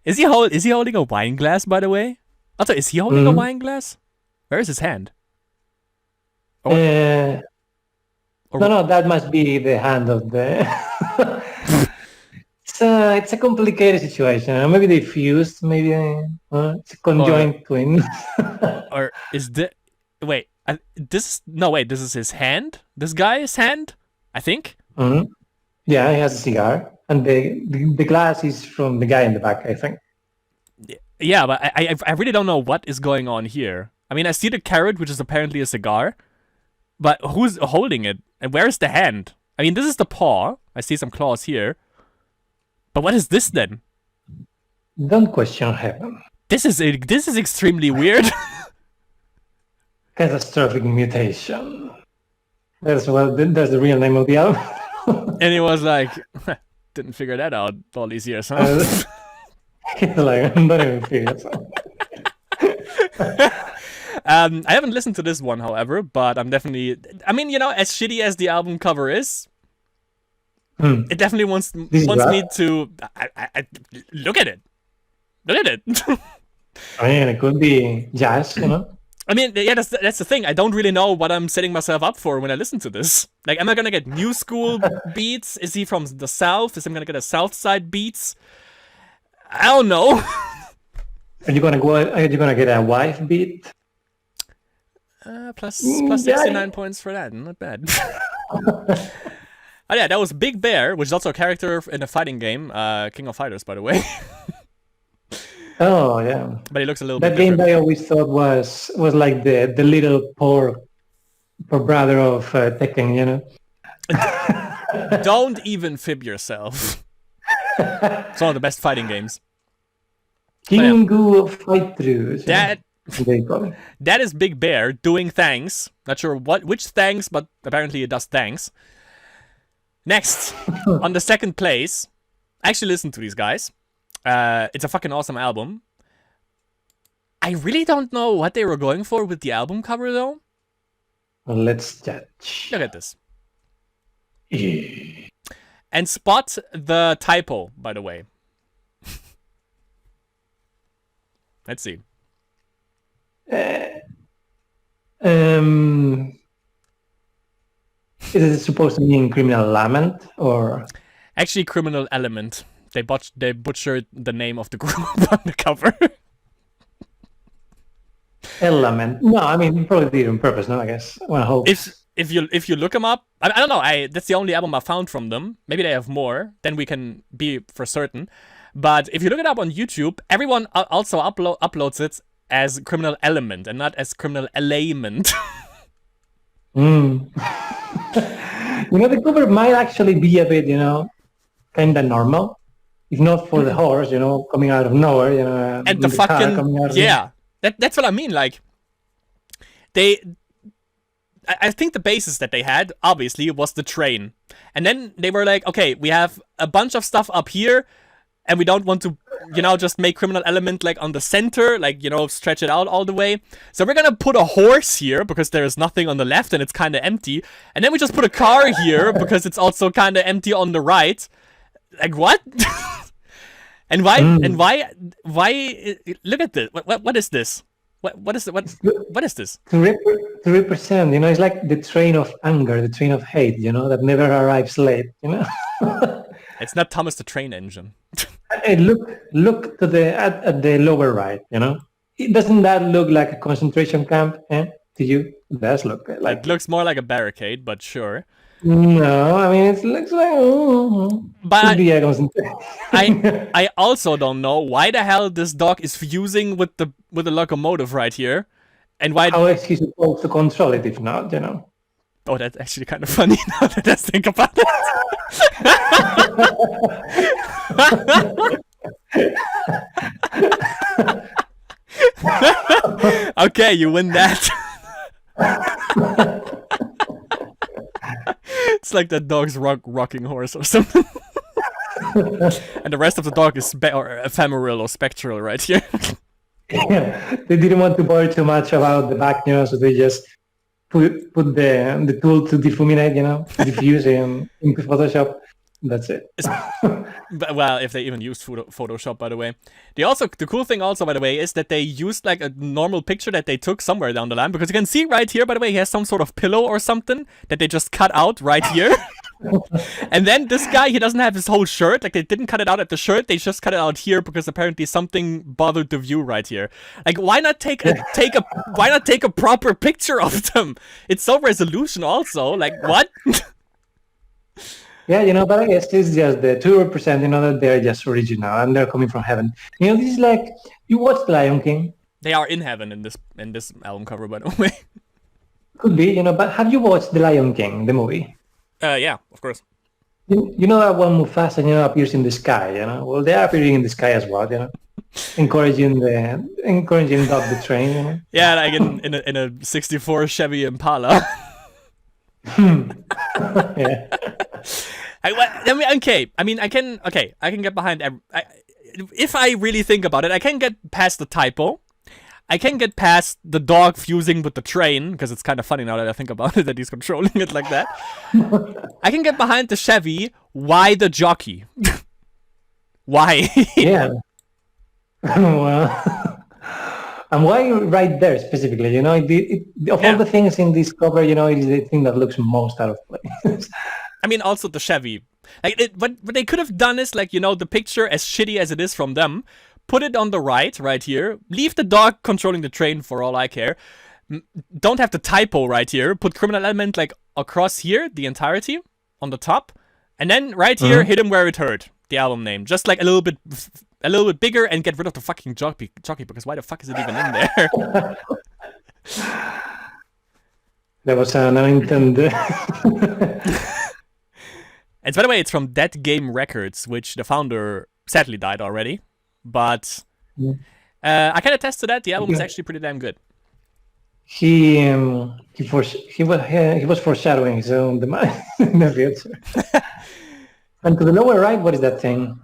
Is he holding a wine glass, by the way? Also, is he holding a wine glass? Where is his hand? No, that must be the hand of the... It's a complicated situation. Maybe they fused, maybe it's a conjoined twin. Or is this... Wait, this is his hand? This guy's hand? I think? Mm-hmm. Yeah, he has a cigar. And the glass is from the guy in the back, I think. Yeah, but I really don't know what is going on here. I mean, I see the carrot, which is apparently a cigar. But who's holding it? And where's the hand? I mean, this is the paw. I see some claws here. But what is this then? Don't question heaven. This is extremely weird. Catastrophic mutation. That's the real name of the album. And he was like, didn't figure that out all these years, huh? He's like, I'm not even figure it out. I haven't listened to this one, however, but I'm definitely... I mean, you know, as shitty as the album cover is, it definitely wants me to... I look at it. Look at it. I mean, it could be jazz, you know? I mean, yeah, that's the thing. I don't really know what I'm setting myself up for when I listen to this. Like, am I gonna get new school beats? Is he from the South? Is he gonna get a South Side beats? I don't know. Are you gonna get a wife beat? Plus 69 points for that. Not bad. Oh yeah, that was Big Bear, which is also a character in a fighting game, King of Fighters, by the way. Oh yeah. But he looks a little bit different. That game I always thought was like the little poor brother of Tekken, you know. Don't even fib yourself. It's one of the best fighting games. Kingu Fight Throughs. That is Big Bear doing things. Not sure which thanks, but apparently it does thanks. Next, on the second place, I actually listened to these guys. It's a fucking awesome album. I really don't know what they were going for with the album cover, though. Well, let's judge. Look at this. And spot the typo, by the way. Let's see. Is it supposed to mean Criminal Lament or? Actually, Criminal Element. They butchered the name of the group on the cover. Element. No, I mean probably did it on purpose. No, I guess. One hopes. If you look them up, I don't know. That's the only album I found from them. Maybe they have more. Then we can be for certain. But if you look it up on YouTube, everyone also uploads it as Criminal Element and not as Criminal Element. You know, the cover might actually be a bit, you know, kind of normal. If not for the horse, you know, coming out of nowhere, you know. And the fucking... Yeah. That's what I mean. Like, I think the basis that they had, obviously, was the train. And then they were like, okay, we have a bunch of stuff up here, and we don't want to, you know, just make Criminal Element, like, on the center, like, you know, stretch it out all the way. So we're gonna put a horse here, because there is nothing on the left, and it's kind of empty. And then we just put a car here, because it's also kind of empty on the right. Like, what? And why? And why? Look at this. What is this? What is this? To represent, you know, it's like the train of anger, the train of hate, you know, that never arrives late, you know. It's not Thomas the Train Engine. Hey, look to at the lower right, you know. Doesn't that look like a concentration camp? To you, it does look like. It looks more like a barricade, but sure. No, I mean it looks like. But I also don't know why the hell this dog is fusing with the locomotive right here, And why? How is he supposed to control it if not, Oh, that's actually kind of funny now that I think about it. Okay, you win that. It's like that dog's rocking horse or something. And the rest of the dog is ephemeral or spectral right here. Yeah, they didn't want to bother too much about the back, so they just put the tool to diffuminate, diffuse into Photoshop. That's it. Well, if they even used Photoshop, by the way. The cool thing also, by the way, is that they used like a normal picture that they took somewhere down the line, because you can see right here, by the way, he has some sort of pillow or something that they just cut out right here. And then this guy, he doesn't have his whole shirt. Like, they didn't cut it out at the shirt, they just cut it out here because apparently something bothered the view right here. Like, why not take a proper picture of them? It's so resolution also. Like, what? Yeah, but I guess it's just the to represent, that they're just original and they're coming from heaven. This is like, you watched The Lion King. They are in heaven in this album cover, by the way. Could be, but have you watched The Lion King, the movie? Yeah, of course. You know that one Mufasa, appears in the sky, Well, they are appearing in the sky as well, encouraging Dog the train, Yeah, like in a 64 Chevy Impala. Yeah. I can get behind. If I really think about it, I can get past the typo. I can get past the dog fusing with the train, because it's kind of funny now that I think about it, that he's controlling it like that. I can get behind the Chevy. Why the jockey? Why? Yeah. Well, and why right there specifically? Of all the things in this cover, it is the thing that looks most out of place. I mean, also the Chevy. Like, what they could have done is, like, the picture, as shitty as it is from them, put it on the right here. Leave the dog controlling the train for all I care. Don't have the typo right here. Put criminal element, like, across here, the entirety, on the top. And then right here, hit him where it hurt. The album name. Just, like, a little bit bigger, and get rid of the fucking jockey, because why the fuck is it even in there? That was an unintended. And by the way, it's from Dead Game Records, which the founder sadly died already. But I can attest to that. The album is actually pretty damn good. He was foreshadowing his own demise in the future. And to the lower right, what is that thing?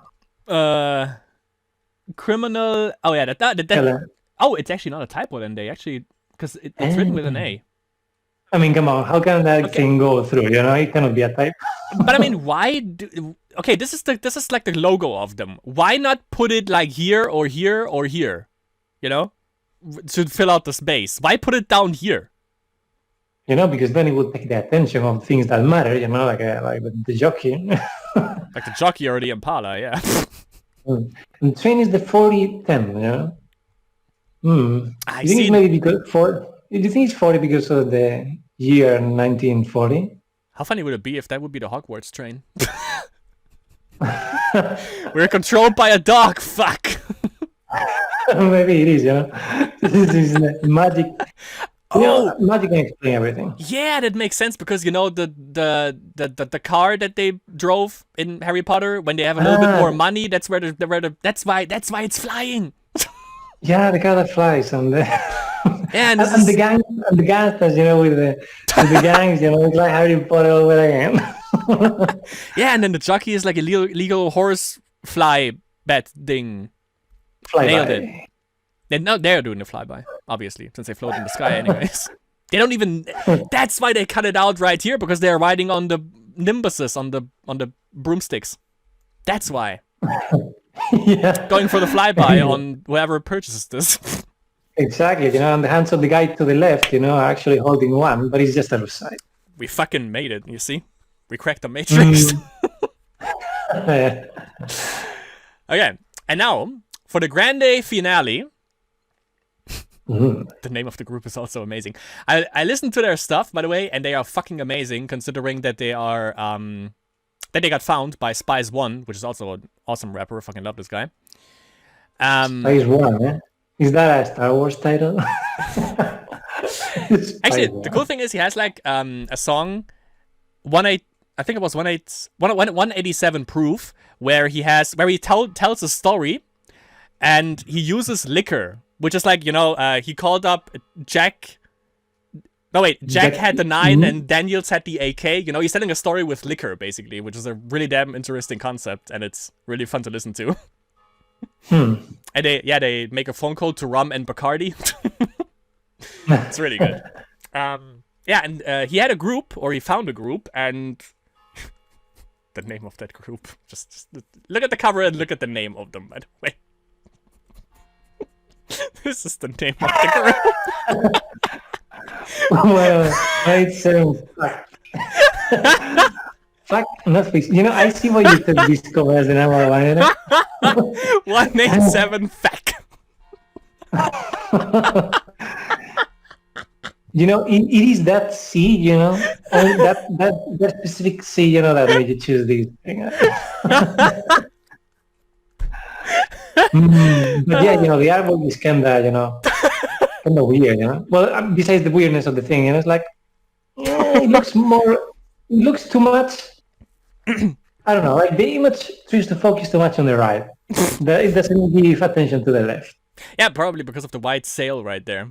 Criminal. Oh yeah, that. Oh, it's actually not a typo then. They actually, because it's written with an A. I mean, come on, how can that thing go through? It cannot be a type. But I mean, why? Okay, this is like the logo of them. Why not put it like here or here or here? To fill out the space. Why put it down here? Because then it would take the attention of things that matter. Like the jockey. Like the jockey or the Impala, yeah. And the train is the 4010. I you think see. It's maybe because do you think it's 40 because of the year 1940? How funny would it be if that would be the Hogwarts train? We're controlled by a dog. Fuck. Maybe it is. This is magic. Magic can explain everything. Yeah, that makes sense, because the car that they drove in Harry Potter, when they have a little bit more money, that's why it's flying. Yeah, the car that flies and and the gangsters, with the gangs, it's like Harry Potter all over again. Yeah, and then the jockey is like a legal horse fly bat thing. Nailed it. They're doing the flyby, obviously, since they float in the sky anyways. They don't even. That's why they cut it out right here, because they're riding on the nimbuses, on the broomsticks. That's why. Yeah. Going for the flyby on whoever purchases this. Exactly, and the hands of the guy to the left, are actually holding one, but he's just out of sight. We fucking made it, you see? We cracked the Matrix. Yeah. Okay, and now, for the grande finale, the name of the group is also amazing. I listened to their stuff, by the way, and they are fucking amazing, considering that they are, that they got found by Spice One, which is also an awesome rapper. I fucking love this guy. Spice One, eh? Is that a Star Wars title? Actually, the cool thing is he has like a song, I think it was 187 proof, where he tells a story, and he uses liquor, which is like, he called up Jack. No wait, Jack had the 9 and Daniels had the AK. He's telling a story with liquor basically, which is a really damn interesting concept, and it's really fun to listen to. And they make a phone call to Rum and Bacardi. It's really good. And he had a group, or he found a group, and the name of that group. Just look at the cover and look at the name of them, by the way. This is the name of the group. Well, it's fuck, not fix. I see why you took this cover as the number one. 187 FAC. It is that C, that specific C, that made you choose this thing. But yeah, the artwork is kind of weird, Well, besides the weirdness of the thing, it's like, it looks too much. I don't know, like the image tries to focus too much on the right. It doesn't give attention to the left. Yeah, probably because of the white sail right there.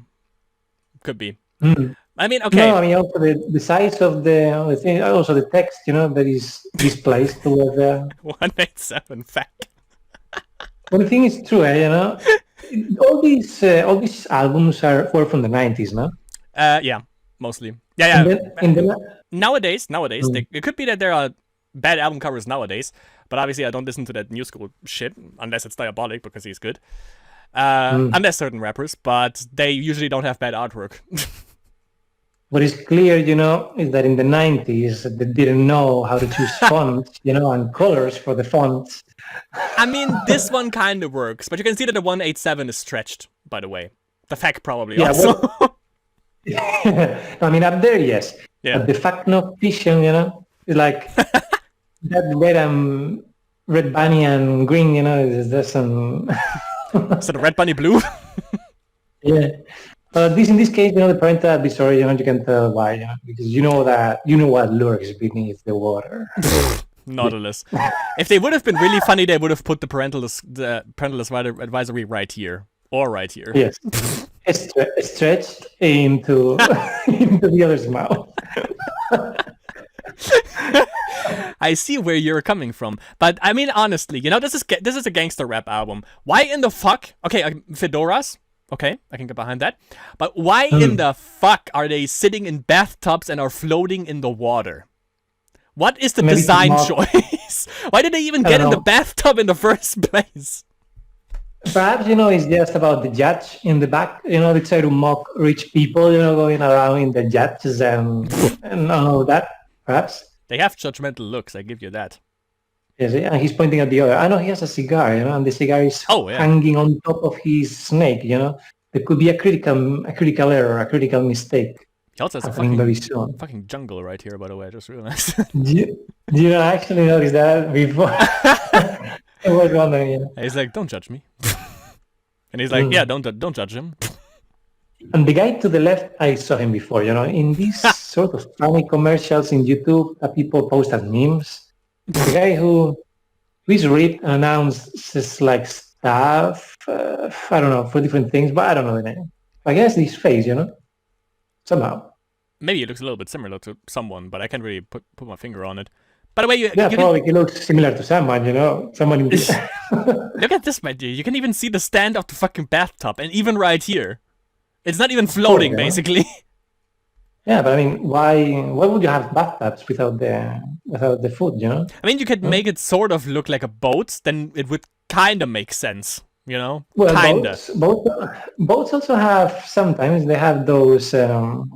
Could be. I mean, okay. No, also the size of the thing, also the text, that is displaced towards the 187 fact. Well, the thing is true, all these albums were from the 90s, no? Yeah, mostly. Yeah. Nowadays, it could be that there are bad album covers nowadays, but obviously I don't listen to that new school shit unless it's Diabolic because he's good. Unless certain rappers, but they usually don't have bad artwork. What is clear, is that in the 90s, they didn't know how to choose fonts, and colors for the fonts. I mean, this one kind of works, but you can see that the 187 is stretched, by the way. The fact probably also. Well, I mean, up there, yes. Yeah. But the fact no vision, is like that red bunny and green, there's some... So the red bunny blue? Yeah. But in this case, the parental advisory, you can tell why, because you know what lurks beneath the water. Nautilus. If they would have been really funny, they would have put the parental advisory right here. Or right here. Yes. It's stretched into the other's mouth. I see where you're coming from. But I mean, honestly, this is a gangster rap album. Why in the fuck? Okay, fedoras. Okay, I can get behind that. But why in the fuck are they sitting in bathtubs and are floating in the water? What is the design choice? Why did they even get in the bathtub in the first place? Perhaps, it's just about the judge in the back. They try to mock rich people, going around in the judges and all of that, perhaps. They have judgmental looks, I give you that. Yes, and he's pointing at the other. I know he has a cigar, and the cigar is hanging on top of his snake, There could be a critical error, a critical mistake. He also has a fucking jungle right here, by the way, I just realized. Do you actually notice that before? I was wondering, He's like, don't judge me. And he's like, yeah, don't judge him. And the guy to the left, I saw him before, in these sort of funny commercials in YouTube that people post as memes. The guy who is ripped and announces like stuff, I don't know, for different things, but I don't know the name. I guess his face, somehow. Maybe it looks a little bit similar to someone, but I can't really put my finger on it. By the way, probably he looks similar to someone, someone in this. Look at this, my dear. You can even see the stand of the fucking bathtub, and even right here. It's not even floating, basically. Yeah, but I mean, why would you have bathtubs without the food, I mean, you could make it sort of look like a boat, then it would kind of make sense, Well, kinda. Boats also have, sometimes they have those, I'm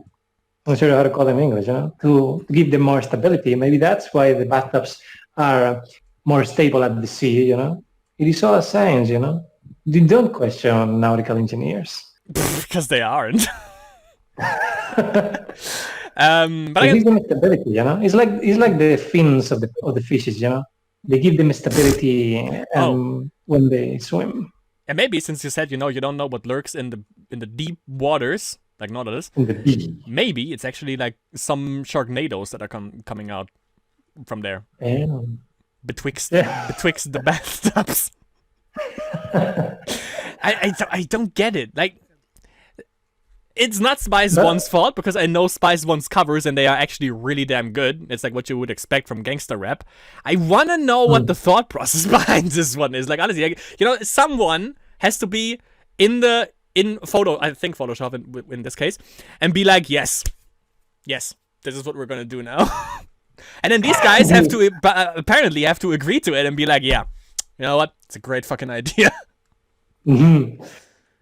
not sure how to call them in English, to give them more stability. Maybe that's why the bathtubs are more stable at the sea, It is all a science, You don't question nautical engineers. Because they aren't. But they give them stability, It's like the fins of the fishes, They give them stability when they swim. And maybe since you said you don't know what lurks in the deep waters, like Nautilus. In the B. Maybe it's actually like some Sharknadoes that are coming out from there. Betwixt the bathtubs. I don't get it. Like, it's not Spice One's fault, because I know Spice One's covers and they are actually really damn good. It's like what you would expect from gangster rap. I want to know what the thought process behind this one is. Like, honestly, someone has to be in Photoshop in this case, and be like, yes, this is what we're gonna do now. And then these guys have to apparently have to agree to it and be like, yeah, you know what? It's a great fucking idea. Mm-hmm.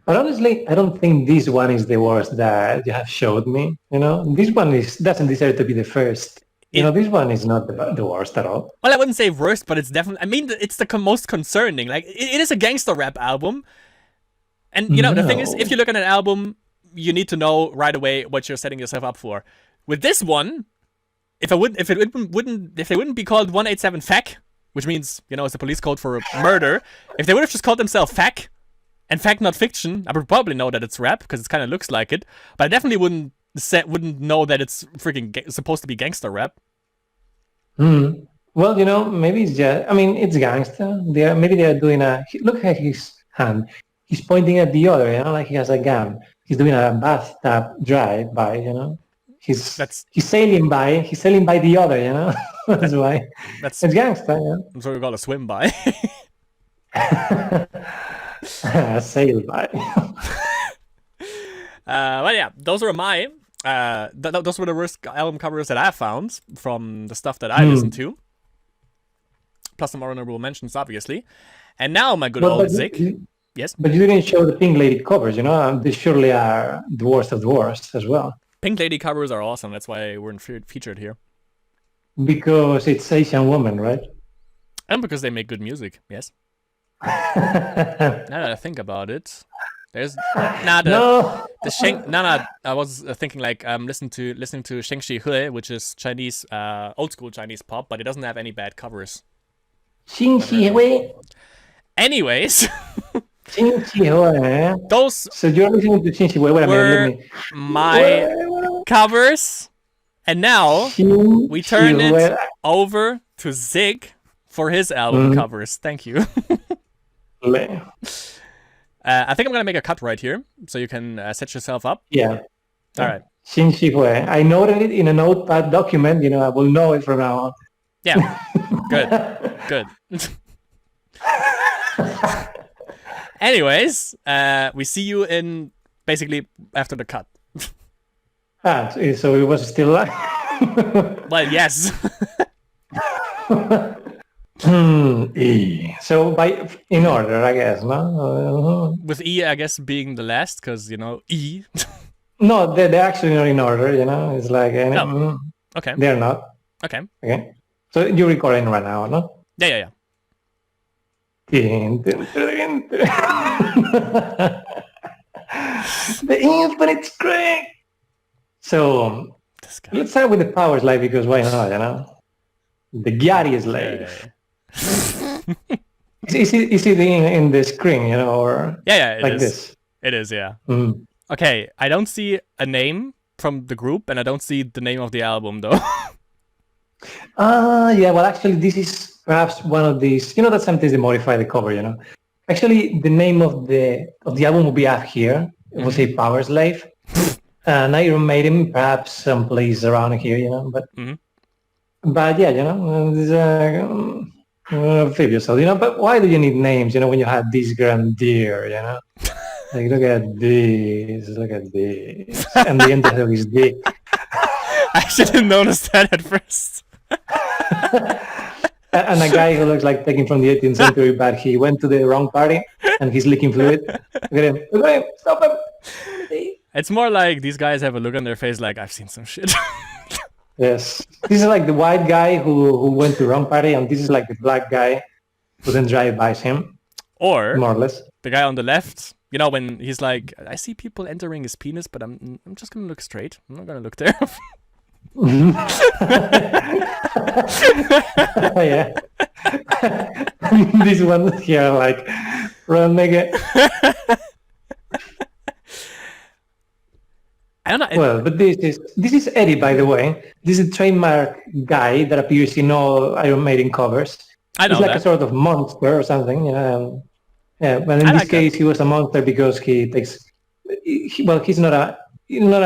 But honestly, I don't think this one is the worst that you have showed me. This one doesn't deserve to be the first. This one is not the worst at all. Well, I wouldn't say worst, but it's definitely. I mean, it's the most concerning. Like, it is a gangster rap album, and the thing is, if you look at an album, you need to know right away what you're setting yourself up for. With this one, if they wouldn't be called 187 FAC, which means it's the police code for murder. If they would have just called themselves FAC, and Fact Not Fiction, I would probably know that it's rap because it kind of looks like it, but I definitely wouldn't know that it's freaking supposed to be gangster rap. Well, maybe it's just. I mean, it's gangster. Maybe they are doing look at his hand. He's pointing at the other. Like he has a gun. He's doing a bathtub drive by. He's sailing by. He's sailing by the other. That's why. It's gangster. Yeah. That's what we call a swim by. Sail by. Well, yeah, those are my. Those were the worst album covers that I found from the stuff that I listened to. Plus some honorable mentions, obviously. And now, my good old Zik. Yes? But you didn't show the Pink Lady covers, They surely are the worst of the worst as well. Pink Lady covers are awesome. That's why they weren't featured here. Because it's Asian woman, right? And because they make good music, yes. Now that I think about it, there's I was thinking like listening to Sheng Shi Hui, which is Chinese, old school Chinese pop, but it doesn't have any bad covers. Sheng Shi Hui. Anyways, Sheng Shi Hui. Those. So you're listening to Sheng Shi Hui. Were my covers, and now we turn it over to Zig for his album covers. Thank you. I think I'm gonna make a cut right here, so you can set yourself up. Yeah. All right. Sheng Shi Hui. I noted it in a notepad document. I will know it from now on. Yeah. Good. Anyways, we see you in basically after the cut. So it was still live. Well, yes. E. So in order, I guess, no? With E, I guess, being the last, because E. No, they're actually not in order. It's like okay. They're not. Okay. So you're recording right now, no? Yeah. The infinite strength. So let's start with the power slide, because why not? The Gyari slave. Is it in the screen, or it like is. This? It is, yeah. Mm-hmm. Okay, I don't see a name from the group, and I don't see the name of the album though. Yeah. Well, actually, this is perhaps one of these. That sometimes they modify the cover. Actually, the name of the album will be up here. It will say Power Slave, and Iron Maiden perhaps someplace around here. But. Mm-hmm. But yeah, this figure. So but why do you need names? When you have this grandeur, like look at this, and the end of his dick. I actually didn't notice that at first. And a guy who looks like taken from the 18th century, but he went to the wrong party and he's leaking fluid. Look at him! Stop him! It's more like these guys have a look on their face like, I've seen some shit. Yes. This is like the white guy who went to the wrong party, and this is like the black guy who then drive by him. Or more or less. The guy on the left, when he's like, I see people entering his penis, but I'm just gonna look straight. I'm not gonna look there. Yeah. This one here, like, run nigga. don't know. Well, but this is Eddie, by the way. This is a trademark guy that appears in all Iron Maiden covers. I know He's like that. a sort of monster or something. Yeah, but in I this like that. case, he was a monster because he takes. Well, he's not a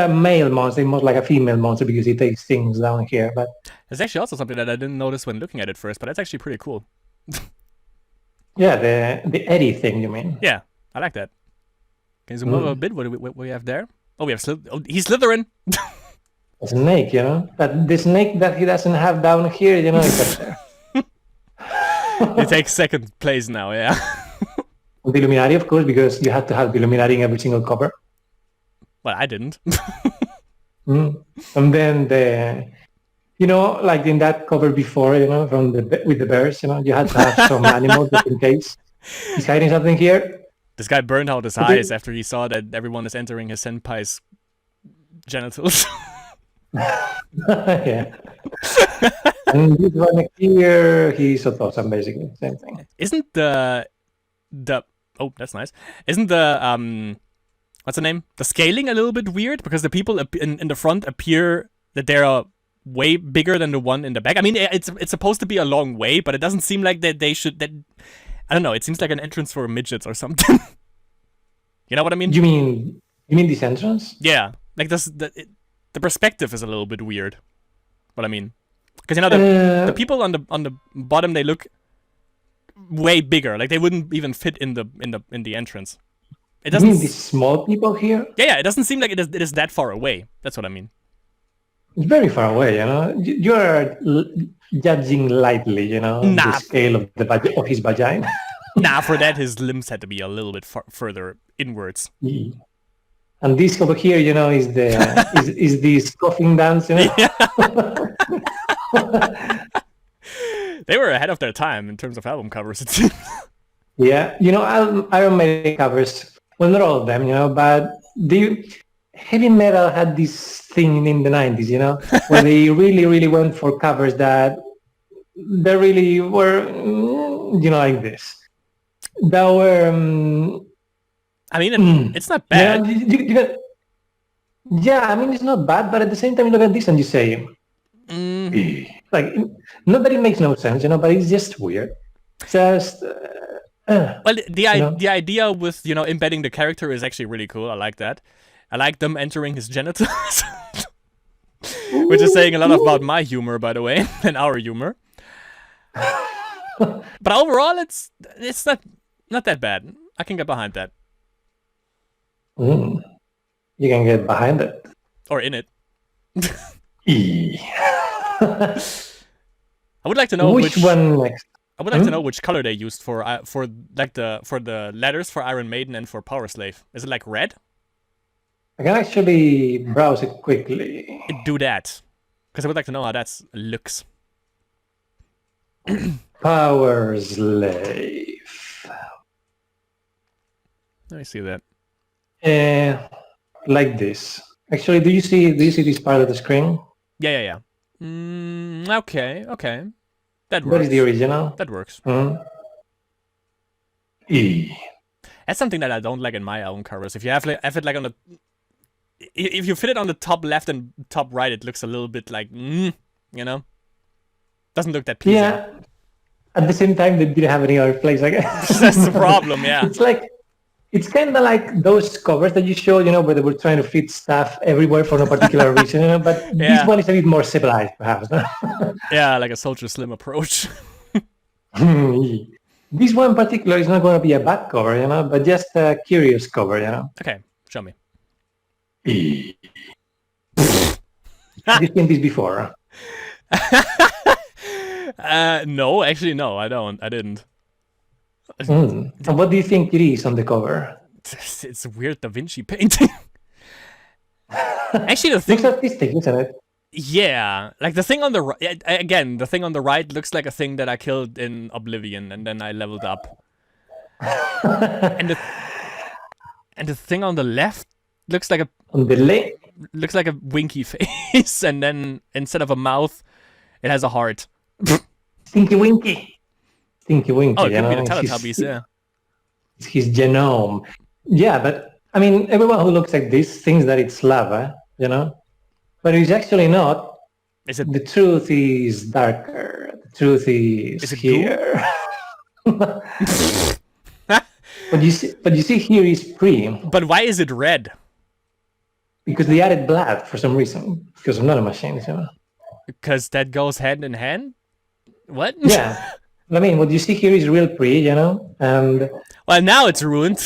male monster. He's more like a female monster because he takes things down here. But There's actually also something that I didn't notice when looking at it first, but that's actually pretty cool. yeah, the Eddie thing, you mean? Yeah, I like that. Can you zoom over a bit? What do we have there? Oh, we have he's Slytherin. A snake, But the snake that he doesn't have down here, is up there. He takes second place now, yeah. The Illuminati, of course, because you have to have the Illuminati in every single cover. Well, I didn't. And then like in that cover before, with the bears, you had to have some animal just in case. He's hiding something here. This guy burned out his eyes after he saw that everyone is entering his senpai's genitals. Yeah. And this one here, he's awesome, basically. Same thing. Isn't the oh, that's nice. Isn't the what's the name? The scaling a little bit weird because the people in the front appear that they're way bigger than the one in the back. I mean, it's supposed to be a long way, but it doesn't seem like that they should. That I don't know. It seems like an entrance for midgets or something. You know what I mean? You mean this entrance? Yeah, like the perspective is a little bit weird. What I mean, because the people on the bottom, they look way bigger. Like they wouldn't even fit in the entrance. It doesn't. You mean these small people here? Yeah. It doesn't seem like it is that far away. That's what I mean. It's very far away. You are judging lightly. The scale of his vagina. Nah, for that his limbs had to be a little bit further inwards. Yeah. And this over here, is the is this coughing dance. Yeah. They were ahead of their time in terms of album covers, it seems. Yeah, Iron Maiden covers. Well, not all of them, but heavy metal had this thing in the 90s, where they really, really went for covers that they really were, like this. That were. I mean, it's not bad. Yeah, I mean, it's not bad, but at the same time, you look at this and you say, like, not that it makes no sense, but it's just weird. Just. Well, the idea with embedding the character is actually really cool. I like that. I like them entering his genitals, which is saying a lot about my humor, by the way, and our humor. But overall, it's not that bad. I can get behind that. You can get behind it. Or in it. I would like to know which one next. I would like to know which color they used for the letters for Iron Maiden and for Power Slave. Is it like red? I can actually browse it quickly. Do that, because I would like to know how that looks. Power Slave. Let me see that. Like this. Actually, do you see this part of the screen? Yeah. Okay. That works. What is the original? That works. That's something that I don't like in my album covers. If you have it like on the, if you fit it on the top left and top right, it looks a little bit like, doesn't look that pleasing. Yeah. At the same time, they didn't have any other place, I guess. That's the problem. Yeah. It's kind of like those covers that you showed, where they were trying to fit stuff everywhere for no particular reason, but this one is a bit more civilized, perhaps. Yeah, like a Soldier Slim approach. This one in particular is not going to be a bad cover, but just a curious cover, Okay, show me. Have you seen this before? No, actually, no, I didn't. And what do you think it is on the cover? It's a weird Da Vinci painting. Actually, the thing looks artistic, isn't it? Yeah, like the thing on the right. Again, the thing on the right looks like a thing that I killed in Oblivion, and then I leveled up. and the thing on the left looks like looks like a winky face, and then instead of a mouth, it has a heart. Stinky Winky. Stinky Winky. Oh, it could be the Teletubbies, yeah. It's his genome. Yeah, but I mean, everyone who looks like this thinks that it's lava. you know. But it's actually not. Is it The truth is darker. The truth is goo? here. But you see here is pre But why is it red? because they added blood for some reason because of nanomachines, you know. Because that goes hand in hand? What? Yeah, I mean, what you see here is real pre, you know, and Well, now it's ruined.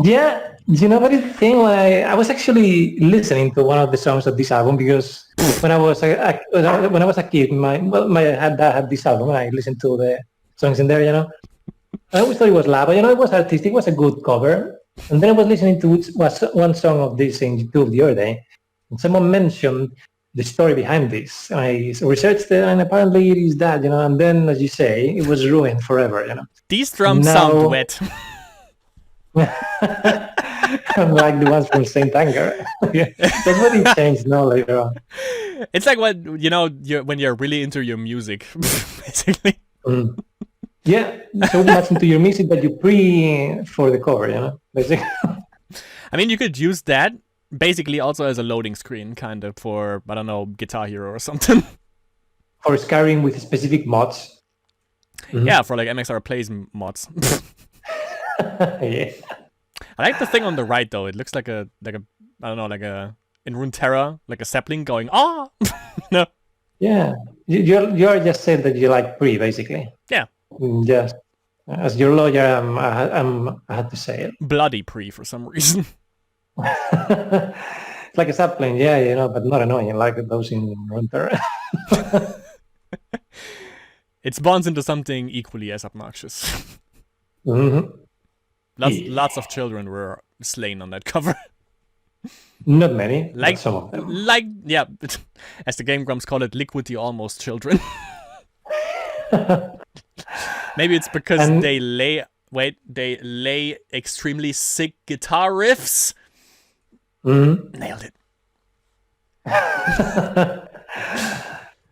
yeah, you know what is the thing? When I was actually listening to one of the songs of this album because when I was when I was a kid, my dad had this album and I listened to the songs in there, you know. I always thought it was lava, you know, it was artistic, it was a good cover. And then I was listening to one song of this in YouTube the other day, and someone mentioned the story behind this. And I researched it, and apparently it is that, you know. And then, as you say, it was ruined forever, you know. These drums sound wet. Like the ones from Saint Anger. Yeah, that's what he changed now later on. It's like when when you're really into your music, basically. Mm. Yeah, so much into your music that you pre for the cover, you know. Basically. I mean, you could use that basically also as a loading screen, kind of, for, I don't know, Guitar Hero or something. For scarring with specific mods. Mm-hmm. Yeah, for like MXR Plays mods. Yeah. I like the thing on the right though. It looks like a I don't know, like a in Runeterra, like a sapling going no. Yeah, you're just saying that you like pre, basically. Yeah. Just as your lawyer, I had to say it. Bloody pre for some reason. It's like a sapling, yeah, you know, but not annoying like those in Runeterra. It spawns into something equally as obnoxious. Mm-hmm. Lots of children were slain on that cover. Not many, like but some of them. Like, yeah, as the Game Grumps call it, liquidity almost children. Maybe it's because they lay extremely sick guitar riffs. Mm-hmm. Nailed it.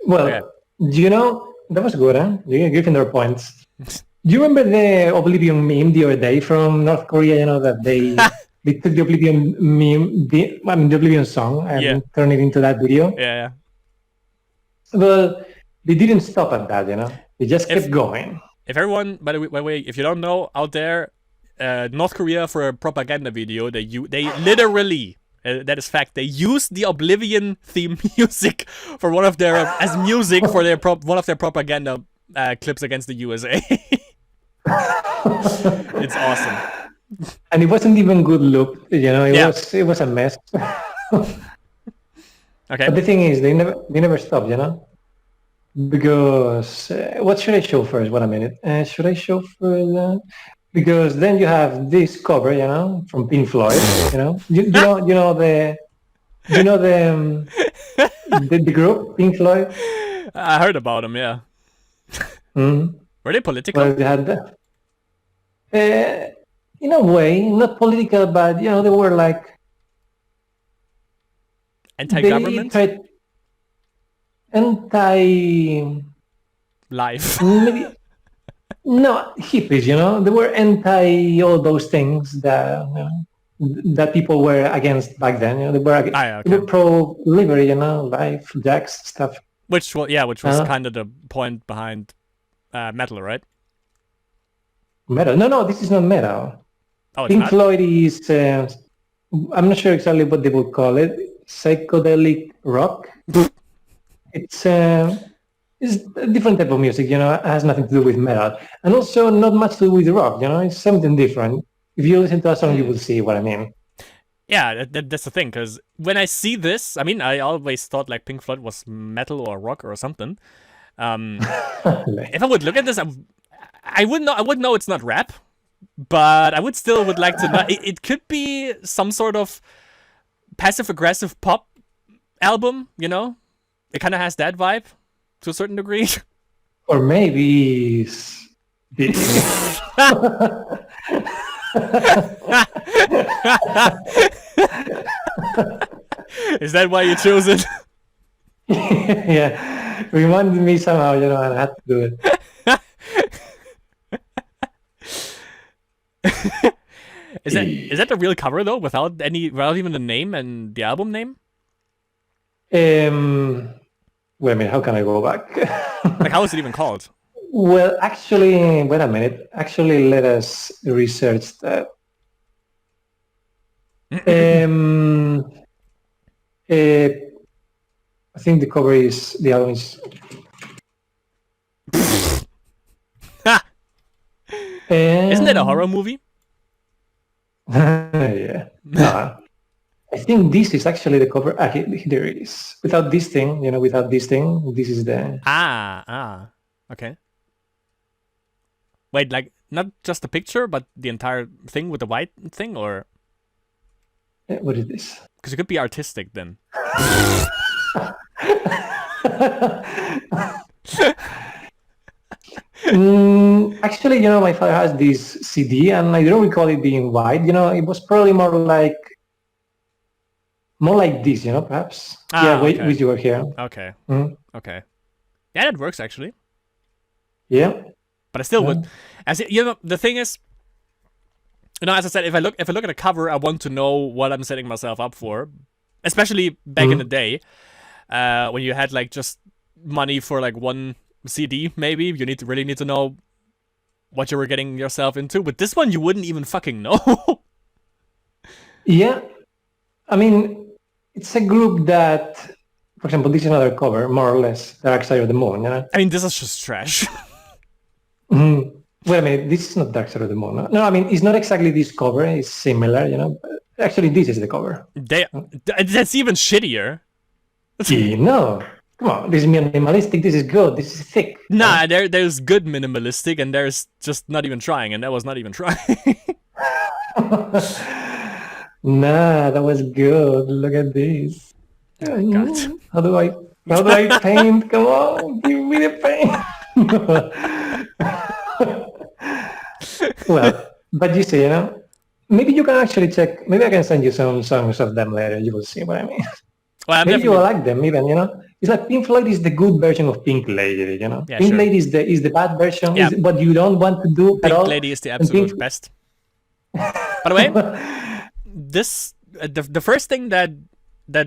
Well, okay. You know, that was good, huh? You're giving their points. Do you remember the Oblivion meme the other day from North Korea? You know, that they took the Oblivion meme, the Oblivion song, and turned it into that video? Yeah. Well, they didn't stop at that, you know? They just kept going. If everyone, by the way, if you don't know out there, North Korea, for a propaganda video, they literally, that is fact, they used the Oblivion theme music for one of their one of their propaganda clips against the USA. It's awesome. And it wasn't even good look, you know. It was a mess. Okay. But the thing is, they never stopped, you know. Because what should I show first? Wait a minute. Should I show first? Because then you have this cover, you know, from Pink Floyd. You know, you know the group Pink Floyd. I heard about them. Yeah. Mm-hmm. Were they political? Well, they had that. In a way, not political, but you know, they were like anti-government. Life. Maybe no hippies, you know. They were anti all those things that that people were against back then. You know, they were pro liberty, you know, life, jacks, stuff. Which was kind of the point behind metal, right? Metal? No, this is not metal. Oh, Pink Floyd is. I'm not sure exactly what they would call it. Psychedelic rock. It's a different type of music, you know. It has nothing to do with metal, and also not much to do with rock. You know, it's something different. If you listen to a song, you will see what I mean. Yeah, that's the thing. Because when I see this, I mean, I always thought like Pink Floyd was metal or rock or something. If I would look at this, I would know it's not rap, but I would like to know. It could be some sort of passive aggressive pop album, you know. It kind of has that vibe to a certain degree. Or maybe is that why you chose it? Yeah, reminded me somehow, you know, and I had to do it. Is that the real cover though, without even the name and the album name? Wait a minute, how can I go back? Like, how is it even called? Well, actually, wait a minute. Actually, let us research that. I think the cover is the album is. Isn't it a horror movie? Yeah. No, I think this is actually the cover. There it is. Without this thing, without this thing, this is the. Okay. Wait, like not just the picture, but the entire thing with the white thing, or What is this? because it could be artistic then. Actually, my father has this CD, and I don't recall it being white. It was probably more like this. Perhaps. Yeah, wait, Okay. wish you were here. Okay. Mhm. Okay. Yeah, that works actually. Yeah. But I still would, the thing is, as I said, if I look at the cover, I want to know what I'm setting myself up for, especially back in the day, when you had like just money for like one CD, maybe you really need to know what you were getting yourself into. With this one, you wouldn't even fucking know. Yeah. I mean, it's a group that, for example, this is another cover, more or less, Dark Side of the Moon. I mean, this is just trash. Wait a minute, this is not Dark Side of the Moon. No, I mean, it's not exactly this cover. It's similar, Actually, this is the cover. That's even shittier. No, come on. This is minimalistic. This is good. This is thick. Nah, there's good minimalistic, and there's just not even trying, and that was not even trying. Nah, that was good. Look at this. God. How do I paint? Come on, give me the paint. Well, but you see, maybe you can actually check. Maybe I can send you some songs of them later. You will see what I mean. Well, maybe you will like them even. It's like Pink Floyd is the good version of Pink Lady. Yeah, Pink sure. Lady is the bad version. Yeah. Is what you don't want to do at all. Pink Lady is the absolute best. By the way, this the first thing that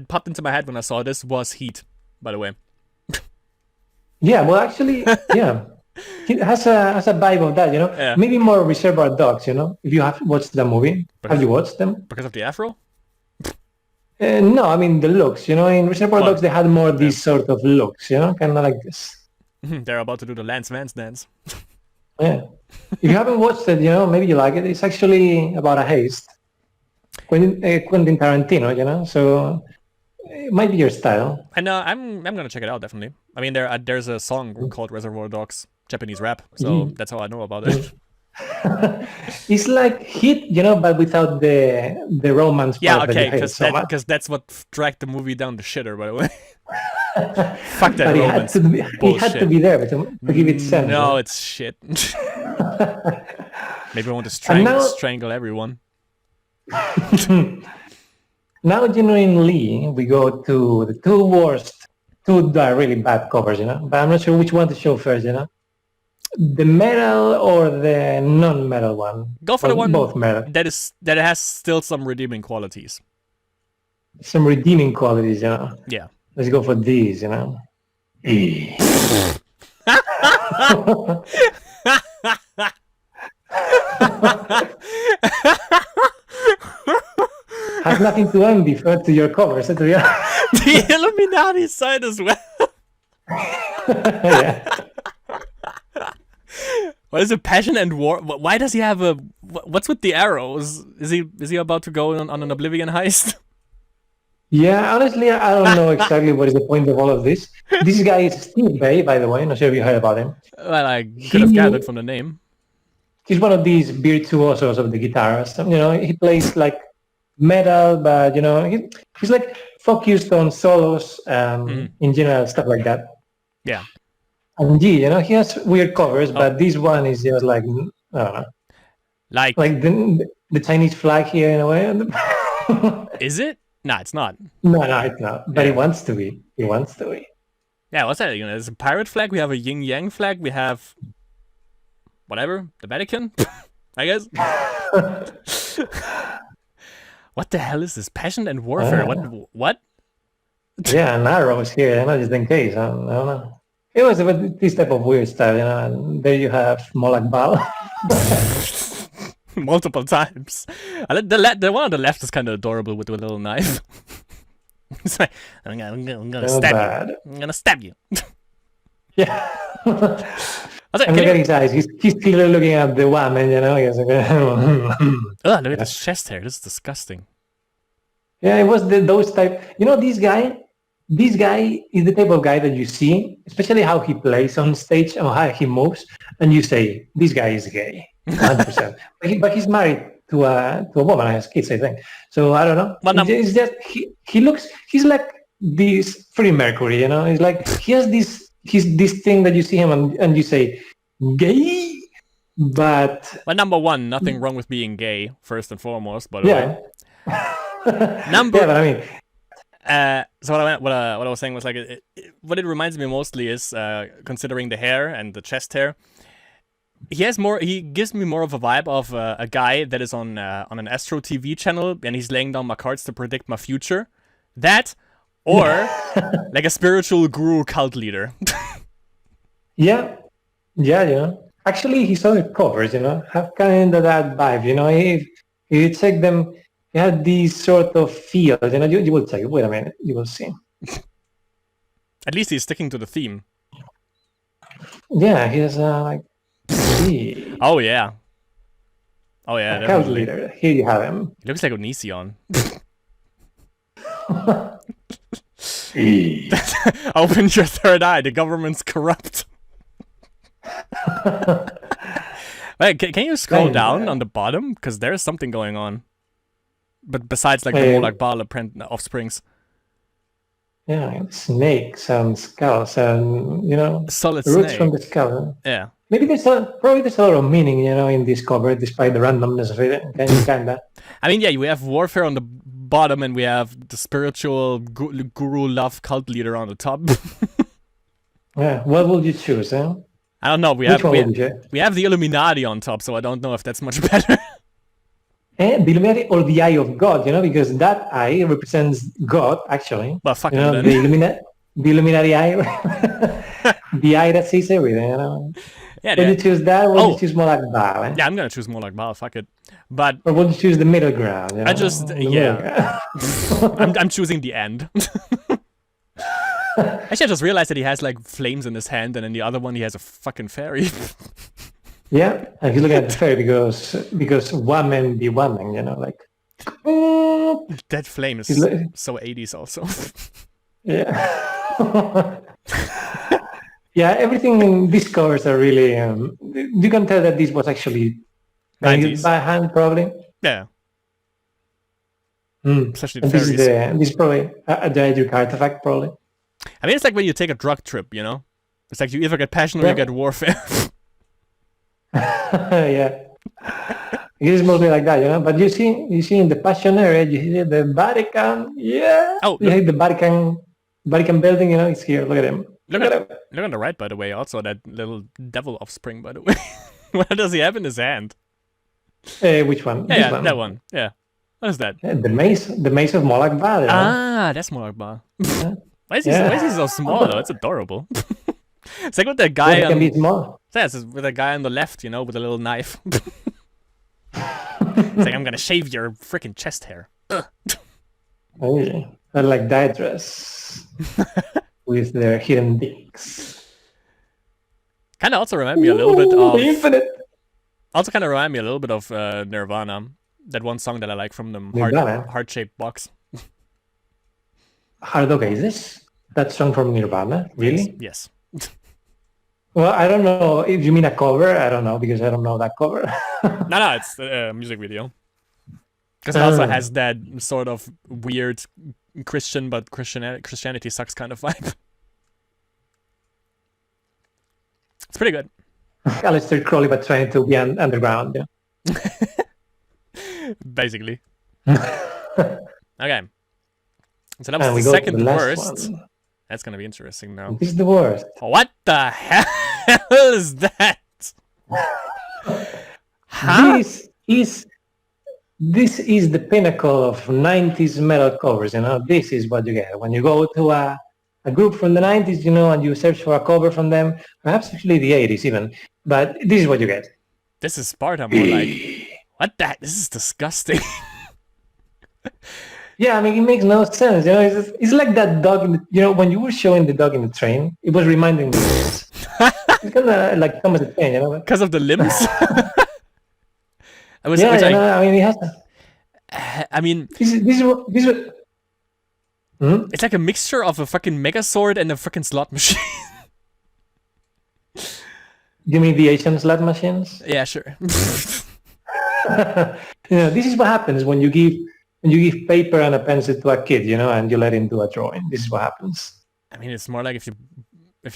popped into my head when I saw this was Heat. By the way. Yeah, well, actually, yeah, it has a vibe of that, Yeah. Maybe more Reservoir Dogs, if you have watched the movie. Have you watched them? Because of the afro? No, I mean the looks. In Reservoir Dogs they had more these sort of looks, kind of like this. They're about to do the Lance Vance dance. Yeah. If you haven't watched it, maybe you like it. It's actually about a heist. Quentin Tarantino, so it might be your style. And I'm gonna check it out definitely. I mean, there's a song called Reservoir Dogs, Japanese rap, so that's how I know about it. It's like Heat, but without the romance. Yeah, part okay, because that's what dragged the movie down the shitter, by the way. Fuck that but romance. It had to be there to give it sense. No, it's shit. Maybe I want to strangle everyone. Now, genuinely, we go to the two really bad covers, but I'm not sure which one to show first, the metal or the non-metal one. Go for the one both metal. that has still some redeeming qualities. Some redeeming qualities, Yeah. Let's go for these, Has nothing to envy to your covers, to be honest. The Illuminati side as well. Yeah. What is it? Passion and war? Why does he have a? What's with the arrows? Is he about to go on an Oblivion heist? Yeah, honestly, I don't know exactly what is the point of all of this. This guy is Steve Bay, by the way. Not sure if you heard about him. Well, I could have gathered from the name. He's one of these virtuosos of the guitars. He plays like metal, but he's like focused on solos, in general, stuff like that. Yeah. And he has weird covers, but this one is just like, I don't know. Like the Chinese flag here in a way. Is it? Nah, it's not. No, it's not. But he wants to be. He wants to be. Yeah, what's that? There's a pirate flag. We have a yin yang flag. We have whatever, the Vatican, I guess. What the hell is this? Passion and warfare. What? Yeah, and arrows here, just in case. I don't know. It was this type of weird stuff, and there you have Molak Bal. Multiple times. The one on the left is kind of adorable with the little knife. It's like, I'm gonna stab you. I'm gonna stab you. Yeah. Also, And look at his eyes. He's clearly looking at the woman, He's like, oh, look at his chest hair. This is disgusting. Yeah, it was those type. This guy is the type of guy that you see, especially how he plays on stage and how he moves, and you say, this guy is gay, 100%. but he's married to a woman and has kids, I think. So I don't know. It's just he's like this Freddie Mercury, It's like he has this thing that you see him and you say, gay, but number one, nothing wrong with being gay, first and foremost. But yeah. Number. Yeah, but I mean. So what I was saying was like what it reminds me mostly is considering the hair and the chest hair. He gives me more of a vibe of a guy that is on an Astro TV channel and he's laying down my cards to predict my future. That or like a spiritual guru cult leader. Yeah. Actually, his other covers, have kind of that vibe. If you check them. He had these sort of feels, you will say, wait a minute, you will see. At least he's sticking to the theme. Yeah, he has like... Oh, yeah. Oh, yeah, definitely. Leader. Here you have him. He looks like Onision. Open your third eye, the government's corrupt. Wait, can you scroll down on the bottom? Because there's something going on. But besides, like, the Molak Bal offsprings. Yeah, snakes and skulls and, solid roots snake. from the skull. Yeah. Maybe there's a lot of meaning, in this cover, despite the randomness of it. Kinda. I mean, yeah, we have warfare on the bottom and we have the spiritual guru love cult leader on the top. Yeah, what would you choose, I don't know. We have the Illuminati on top, so I don't know if that's much better. And the Illuminati or the Eye of God, because that eye represents God, actually. Well, fuck the Illuminati eye, the eye that sees everything. Yeah. Would you choose that, or would you choose Molak Bal? Yeah, I'm gonna choose Molak Bal. Fuck it. But or would you choose the middle ground? I'm choosing the end. Actually, I just realized that he has like flames in his hand, and in the other one he has a fucking fairy. Yeah, and he's looking at the fairy because woman be woman, like. That flame is so 80s also. Yeah. Yeah, everything in these covers are really. You can tell that this was actually painted by hand, probably. Yeah. Especially the fairies. This is probably a Daedric artifact, probably. I mean, it's like when you take a drug trip, It's like you either get passion or you get warfare. Yeah. It is mostly like that, But you see in the passion area, you see the Vatican. Yeah. Oh, you see the Vatican building, It's here. Look at him. Look on the right, by the way. Also, that little devil offspring, by the way. What does he have in his hand? Which one? Yeah, that one. Yeah. What is that? The mace of Molak Bal. Ah, that's Molak Bal. Why is he so small though? It's adorable. It's like with that guy can be small. Yeah, it's with a guy on the left, with a little knife. It's like, I'm gonna shave your freaking chest hair. Oh, yeah. I like Daedras with their hidden dicks. Kind of also remind me a little bit of Infinite. Also kind of remind me a little bit of Nirvana. That one song that I like from them, Heart-Shaped Box. Okay, is this that song from Nirvana? Really? Yes. Well, I don't know if you mean a cover. I don't know because I don't know that cover. No, it's a music video. Because it also has that sort of weird Christian, but Christianity sucks kind of vibe. It's pretty good. Aleister Crowley, but trying to be underground. Yeah. Basically. Okay. So that was the second worst. One. That's gonna be interesting now. This is the worst. What the hell is that? Huh? This is this is the pinnacle of 90s metal covers, you know. This is what you get. When you go to a group from the 90s, you know, and you search for a cover from them, perhaps actually the 80s even, but this is what you get. This is Sparta more like. What that? This is disgusting. Yeah, I mean, it makes no sense. You know, it's like that dog. You know, when you were showing the dog in the train, it was reminding me of this. It's gonna like come as a pain, you know. Because of the limbs. I mean, it has. I mean, this is. It's like a mixture of a fucking Megazord and a fucking slot machine. You mean the Asian slot machines? Yeah, sure. You know, this is what happens when you give paper and a pencil to a kid, you know, and you let him do a drawing. This is what happens. I mean, it's more like if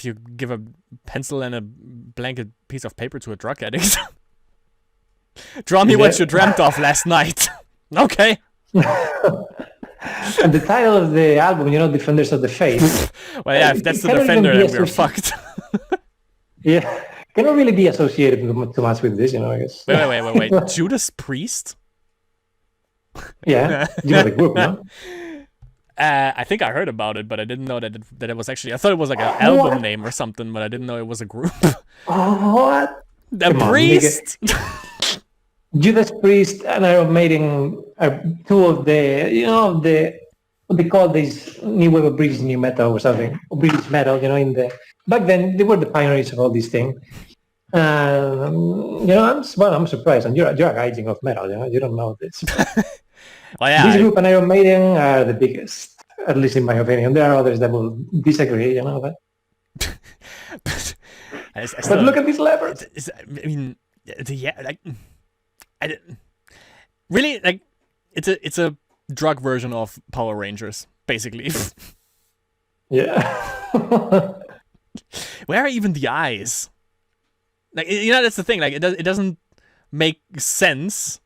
you give a pencil and a blanket piece of paper to a drug addict. Draw me what you dreamt of last night. Okay. And the title of the album, you know, Defenders of the Faith. Well, yeah, if that's the Defender, then we're fucked. Yeah. Cannot really be associated too much with this, you know, I guess. Wait. Judas Priest? Yeah. You know the group, no? I think I heard about it, but I didn't know that it was actually... I thought it was like an album name or something, but I didn't know it was a group. What? The Priest! Judas Priest and Iron Maiden are two of the, you know, what they call this new wave of British new metal or something, or British metal, you know, back then they were the pioneers of all these things. You know, I'm surprised, and you're a gaijin of metal, you know, you don't know this. Well, yeah, this group and Iron Maiden are the biggest, at least in my opinion. There are others that will disagree, you know, but but look at these leopards. I mean, yeah, like, really, like, it's a drug version of Power Rangers, basically. Yeah. Where are even the eyes? Like, you know, that's the thing. Like, it doesn't make sense.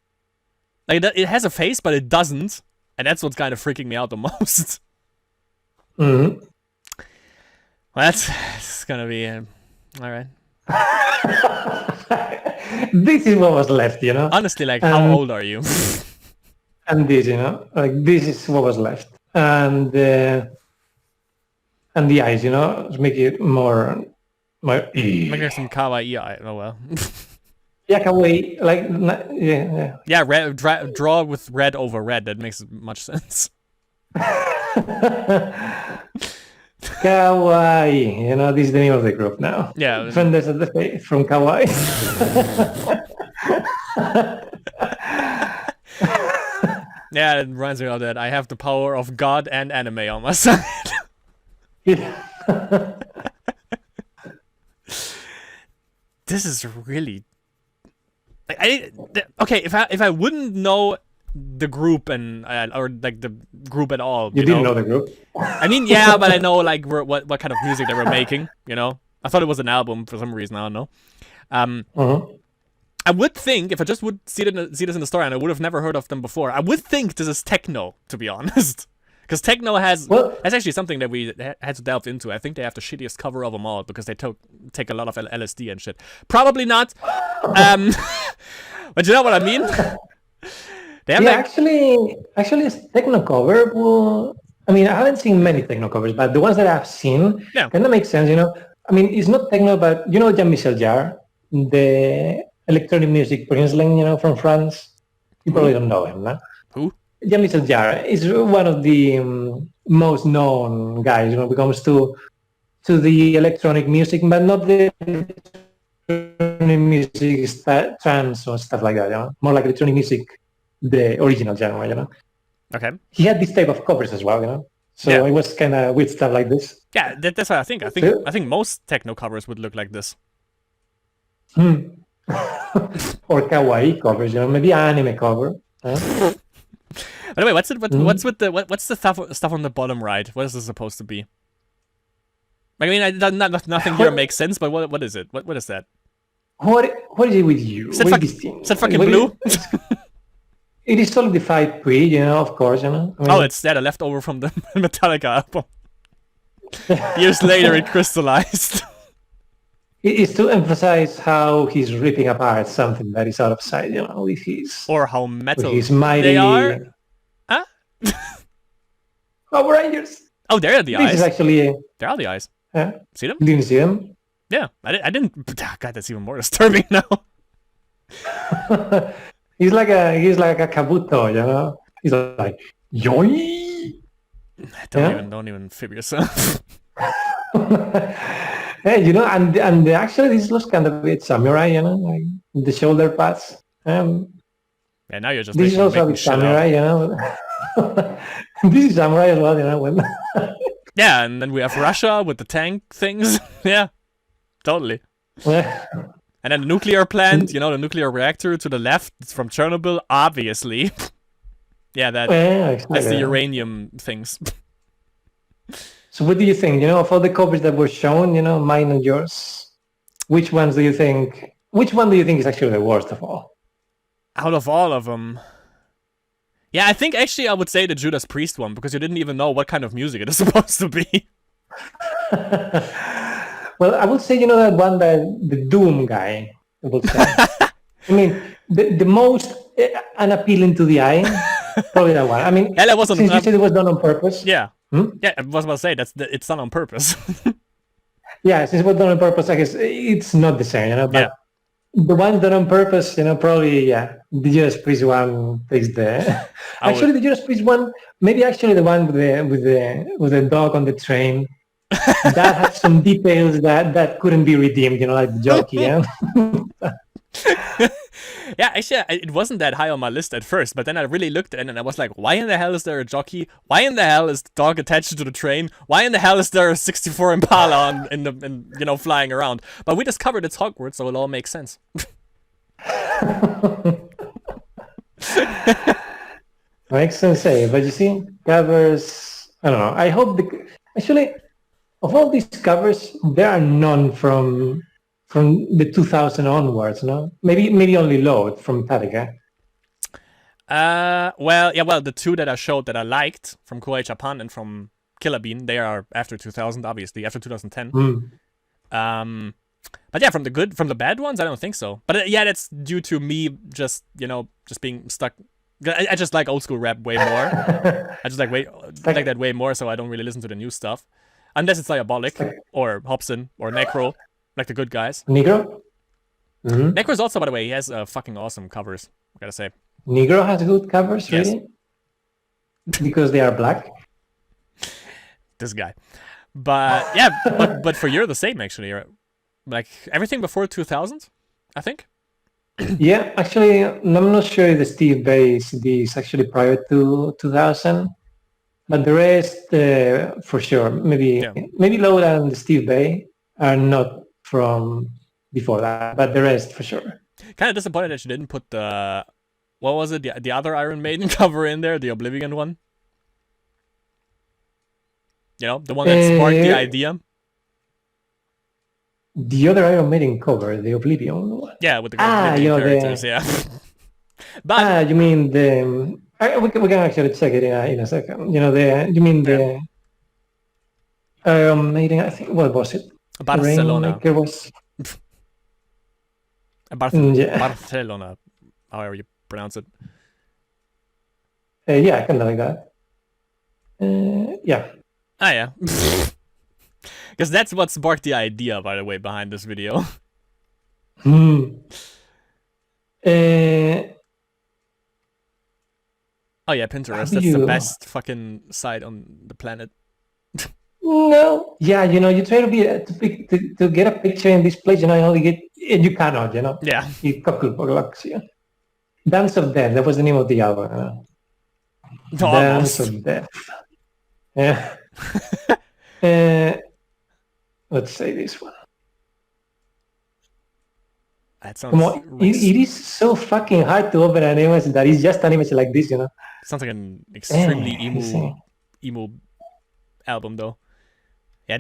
Like, it has a face, but it doesn't, and that's what's kind of freaking me out the most. Mm-hmm. Well, that's gonna be all right. This is what was left, you know. Honestly, like, how old are you? And this, you know, like this is what was left, and the eyes, you know, make it more. Make there some kawaii eye. Oh well. Yeah, kawaii, like yeah. Yeah, red, draw with red over red. That makes much sense. Kawaii, you know, this is the name of the group now. Yeah. Defenders of the Faith from Kawaii. Yeah, it reminds me of that. I have the power of God and anime on my side. Yeah. This is really... Like, okay, if I wouldn't know the group and or like the group at all, you didn't know the group. I mean, yeah, but I know like what kind of music they were making. You know, I thought it was an album for some reason. I don't know. I would think if I just would see this in the store, and I would have never heard of them before, I would think this is techno, to be honest. Because techno that's actually something that we had to delve into. I think they have the shittiest cover of them all because they take a lot of LSD and shit. Probably not. But you know what I mean? They have actually, it's techno cover. Well, I mean, I haven't seen many techno covers, but the ones that I've seen kind of make sense. You know, I mean, it's not techno, but you know Jean-Michel Jarre, the electronic music princeling, you know, from France. You probably don't know him, no? Who? Jean-Michel Jarre is one of the most known guys when it comes to the electronic music, but not the electronic music trance or stuff like that, you know? More like electronic music, the original genre, you know? Okay. He had this type of covers as well, you know? So it was kind of weird stuff like this. Yeah, that's what I think. I think most techno covers would look like this. Or kawaii covers, you know? Maybe anime cover. Huh? By the way, what's the stuff on the bottom right? What is this supposed to be? I mean, nothing here makes sense. But what is it? What is that? What is it with you? Is that fucking blue? It is solidified pre, you know, of course, you know. I mean, it's a leftover from the Metallica album. Years later, it crystallized. Is to emphasize how he's ripping apart something that is out of sight, you know, Or how with metal his mighty they are. Huh? Power Rangers. Oh, there are the This is eyes. actually There are the eyes. See them? didn't see him. Yeah, I didn't. God, that's even more disturbing now. He's like a kabuto, you know. He's like yoy. Don't even fib yourself. Hey, you know, and actually this looks kind of a bit samurai, you know, like the shoulder pads. Yeah, now you're just This is also a making bit shit up. samurai, you know. This is samurai as well, you know. When Yeah, and then we have Russia with the tank things. Yeah, totally. And then the nuclear plant, you know, the nuclear reactor to the left, it's from Chernobyl, obviously. Yeah, that's the uranium things. So what do you think, you know, of all the covers that were shown, you know, mine and yours, which one do you think is actually the worst of all? Out of all of them. Yeah, I think actually I would say the Judas Priest one, because you didn't even know what kind of music it is supposed to be. Well, I would say, you know, that one, the Doom guy, I would say. I mean, the most unappealing to the eye, probably that one. I mean, Yeah, that wasn't, since you said it was done on purpose. Yeah. Yeah, I was about to say, it's done on purpose. Yeah, since it was done on purpose, I guess it's not the same, you know, but Yeah. the one done on purpose, you know, probably, yeah, the Judas Priest one takes the... Actually, the Judas Priest one, maybe actually the one with the dog on the train, that had some details that couldn't be redeemed, you know, like the jockey, yeah? Yeah, actually, it wasn't that high on my list at first, but then I really looked at it and I was like, why in the hell is there a jockey? Why in the hell is the dog attached to the train? Why in the hell is there a 64 Impala you know, flying around? But we discovered it's Hogwarts, so it all makes sense. Makes sense, eh? But you see, covers, I don't know. I hope actually, of all these covers, there are none from the 2000 onwards, no? Maybe only Load from Metallica. Well, the two that I showed that I liked from Koei Japan and from Killer Bean, they are after 2000, obviously, after 2010. But yeah, from the bad ones, I don't think so. But yeah, that's due to me just being stuck. I just like old school rap way more. I just like that way more, so I don't really listen to the new stuff. Unless it's Diabolic, or Hobson, or Necro, like the good guys. Negro? Necro's also, by the way, he has fucking awesome covers, I gotta say. Negro has good covers, Yes. really? Because they are black? This guy. But yeah, but for You're the Same, actually. Like, everything before 2000, I think. Yeah, actually, I'm not sure if the Steve Bay CD is actually prior to 2000, but the rest, for sure, maybe Load and the Steve Bay are not from before that, but the rest, for sure. Kind of disappointed that you didn't put what was it, the other Iron Maiden cover in there, the Oblivion one? You know, the one that sparked the idea? The other Iron Maiden cover, the Oblivion one. Yeah, with the characters, yeah. But you mean the... we can actually check it in a second. You know, you mean the Iron Maiden, I think, what was it? Barcelona. Rainmaker was... Barcelona, however you pronounce it. Yeah, kind of like that. Yeah. Ah, yeah. Because that's what sparked the idea, by the way, behind this video. Oh yeah, Pinterest. That's the best fucking site on the planet. No. Yeah, you know, you try to to get a picture in this place, you know, you cannot, you know. Yeah. Dance of Death, that was the name of the album. Dance of Death. Yeah. Let's say this one. That sounds... it is so fucking hard to open an image that is just an image like this, you know. Sounds like an extremely emo album, though. Yeah,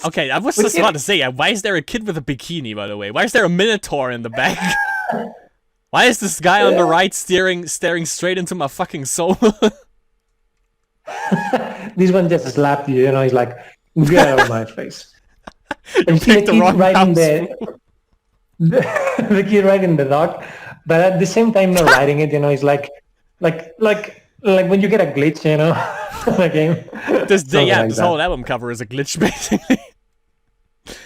okay, I was just about to say, why is there a kid with a bikini, by the way? Why is there a minotaur in the back? Why is this guy on the right staring straight into my fucking soul? This one just slapped you, you know, he's like, get out of my face. And you see the picked the kid wrong riding house. the kid riding the dog, but at the same time not riding it. You know, it's like when you get a glitch, you know, in a game, something like This that. whole album cover is a glitch, basically.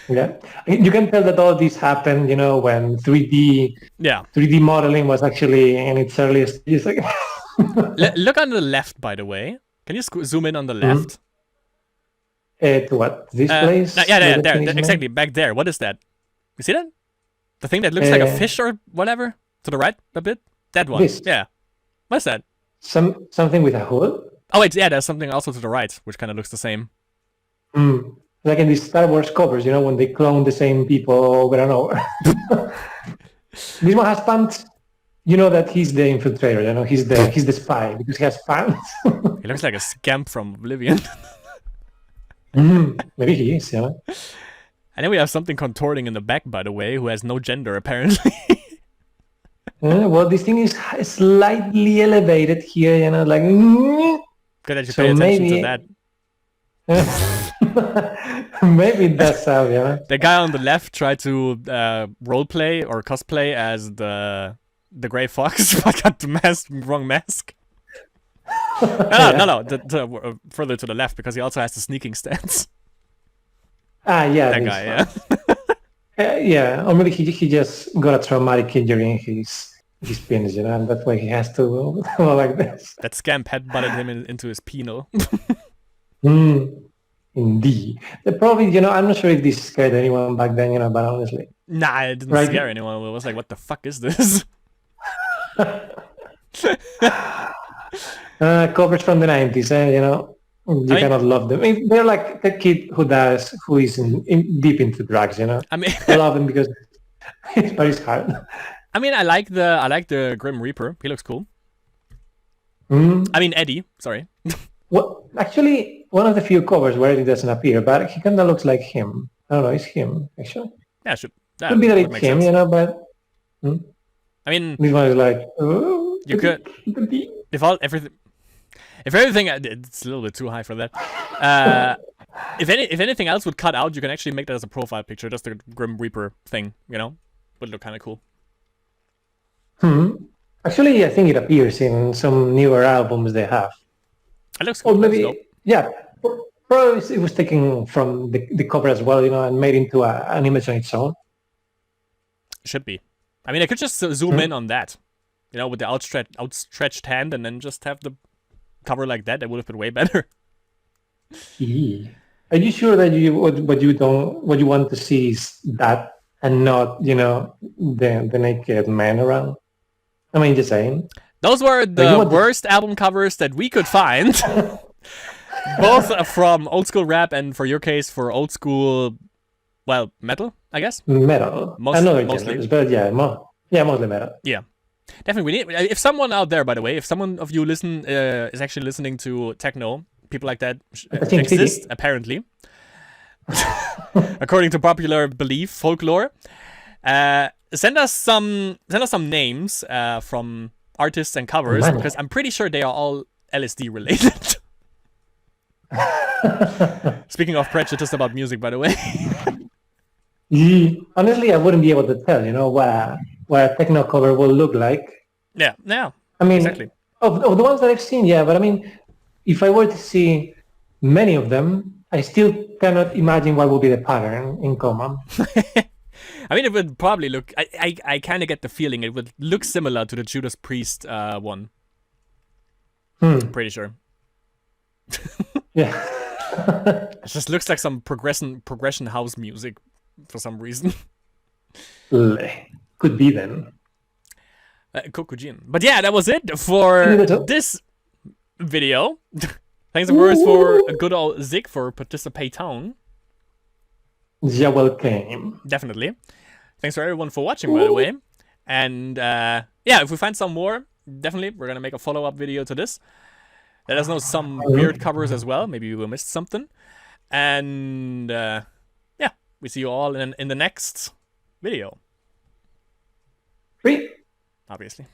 Yeah, you can tell that all this happened, you know, when 3D Yeah. 3D modeling was actually in its earliest stages. Like, Look on the left, by the way. Can you zoom in on the Mhm. left? To what? This place? Yeah, where the there, thing is made? exactly, back there. What is that? You see that? The thing that looks like a Uh, fish or whatever? To the right a bit? That one. this. Yeah. What's that? Something with a hood? Oh, wait, yeah, there's something also to the right, which kind of looks the same. Mm. Like in these Star Wars covers, you know, when they clone the same people over and over. This one has pants. You know that he's the infiltrator, you know, he's the spy because he has pants. He looks like a scamp from Oblivion. Maybe he is, you know. And then we have something contorting in the back, by the way, who has no gender, apparently. Well, this thing is slightly elevated here, you know, like. Good that you So pay attention maybe- to that. Maybe that's how, you know. The guy on the left tried to roleplay or cosplay as the Gray Fox, but got the wrong mask. No. Further to the left, because he also has the sneaking stance. Yeah. That this guy, one. yeah. Yeah, or maybe he just got a traumatic injury in his penis, you know, and that's why he has to go like this. That scamp headbutted him into his penal. Indeed. Probably, you know, I'm not sure if this scared anyone back then, you know, but honestly. Nah, it didn't Right. scare anyone. It was like, what the fuck is this? Covers from the 90s, you know, you cannot love them. They're like the kid who is deep into drugs, you know. I mean, I love him because it's hard. I mean, I like the Grim Reaper. He looks cool. I mean, Eddie. Sorry. Well, actually, one of the few covers where it doesn't appear, but he kind of looks like him. I don't know, it's him, actually. Yeah, Could be that would it's make him, sense. you know, but I mean, this one is like, oh, you could if everything, it's a little bit too high for that. If anything else would cut out, you can actually make that as a profile picture, just the Grim Reaper thing, you know, would look kind of cool. Actually, I think it appears in some newer albums they have. It looks cool. Or maybe, Looks dope. yeah, probably it was taken from the cover as well, you know, and made into an image on its own. Should be. I mean, I could just zoom in on that, you know, with the outstretched hand, and then just have the cover like that. That would have been way better. Are you sure that what you want to see is that and not, you know, the naked man around? I mean, just saying. Those were you the want to- worst album covers that we could find. Both from old school rap and, for your case, for old school, well, metal, I guess. Metal. Another mostly. genres, but yeah, mostly metal. Yeah, definitely. We need. If someone out there, by the way, if someone of you is actually listening to techno, people like that exist apparently, according to popular belief, folklore. Send us some names from artists and covers, because I'm pretty sure they are all LSD related. Speaking of prejudice about music, by the way. Honestly, I wouldn't be able to tell, you know, what a techno cover will look like. Yeah. I mean, exactly. Of the ones that I've seen, yeah, but I mean, if I were to see many of them, I still cannot imagine what would be the pattern in common. I mean, it would probably look. I kind of get the feeling it would look similar to the Judas Priest one. Pretty sure. Yeah. It just looks like some progression house music for some reason. Could be then. Kokujin. But yeah, that was it for this video. Thanks, of course, for a good old Zig for participating. Yeah, welcome. Definitely. Thanks for everyone for watching, by the way. And yeah, if we find some more, definitely we're gonna make a follow-up video to this. Let us know some weird covers as well. Maybe we missed something. And yeah, we see you all in the next video. Free. Obviously.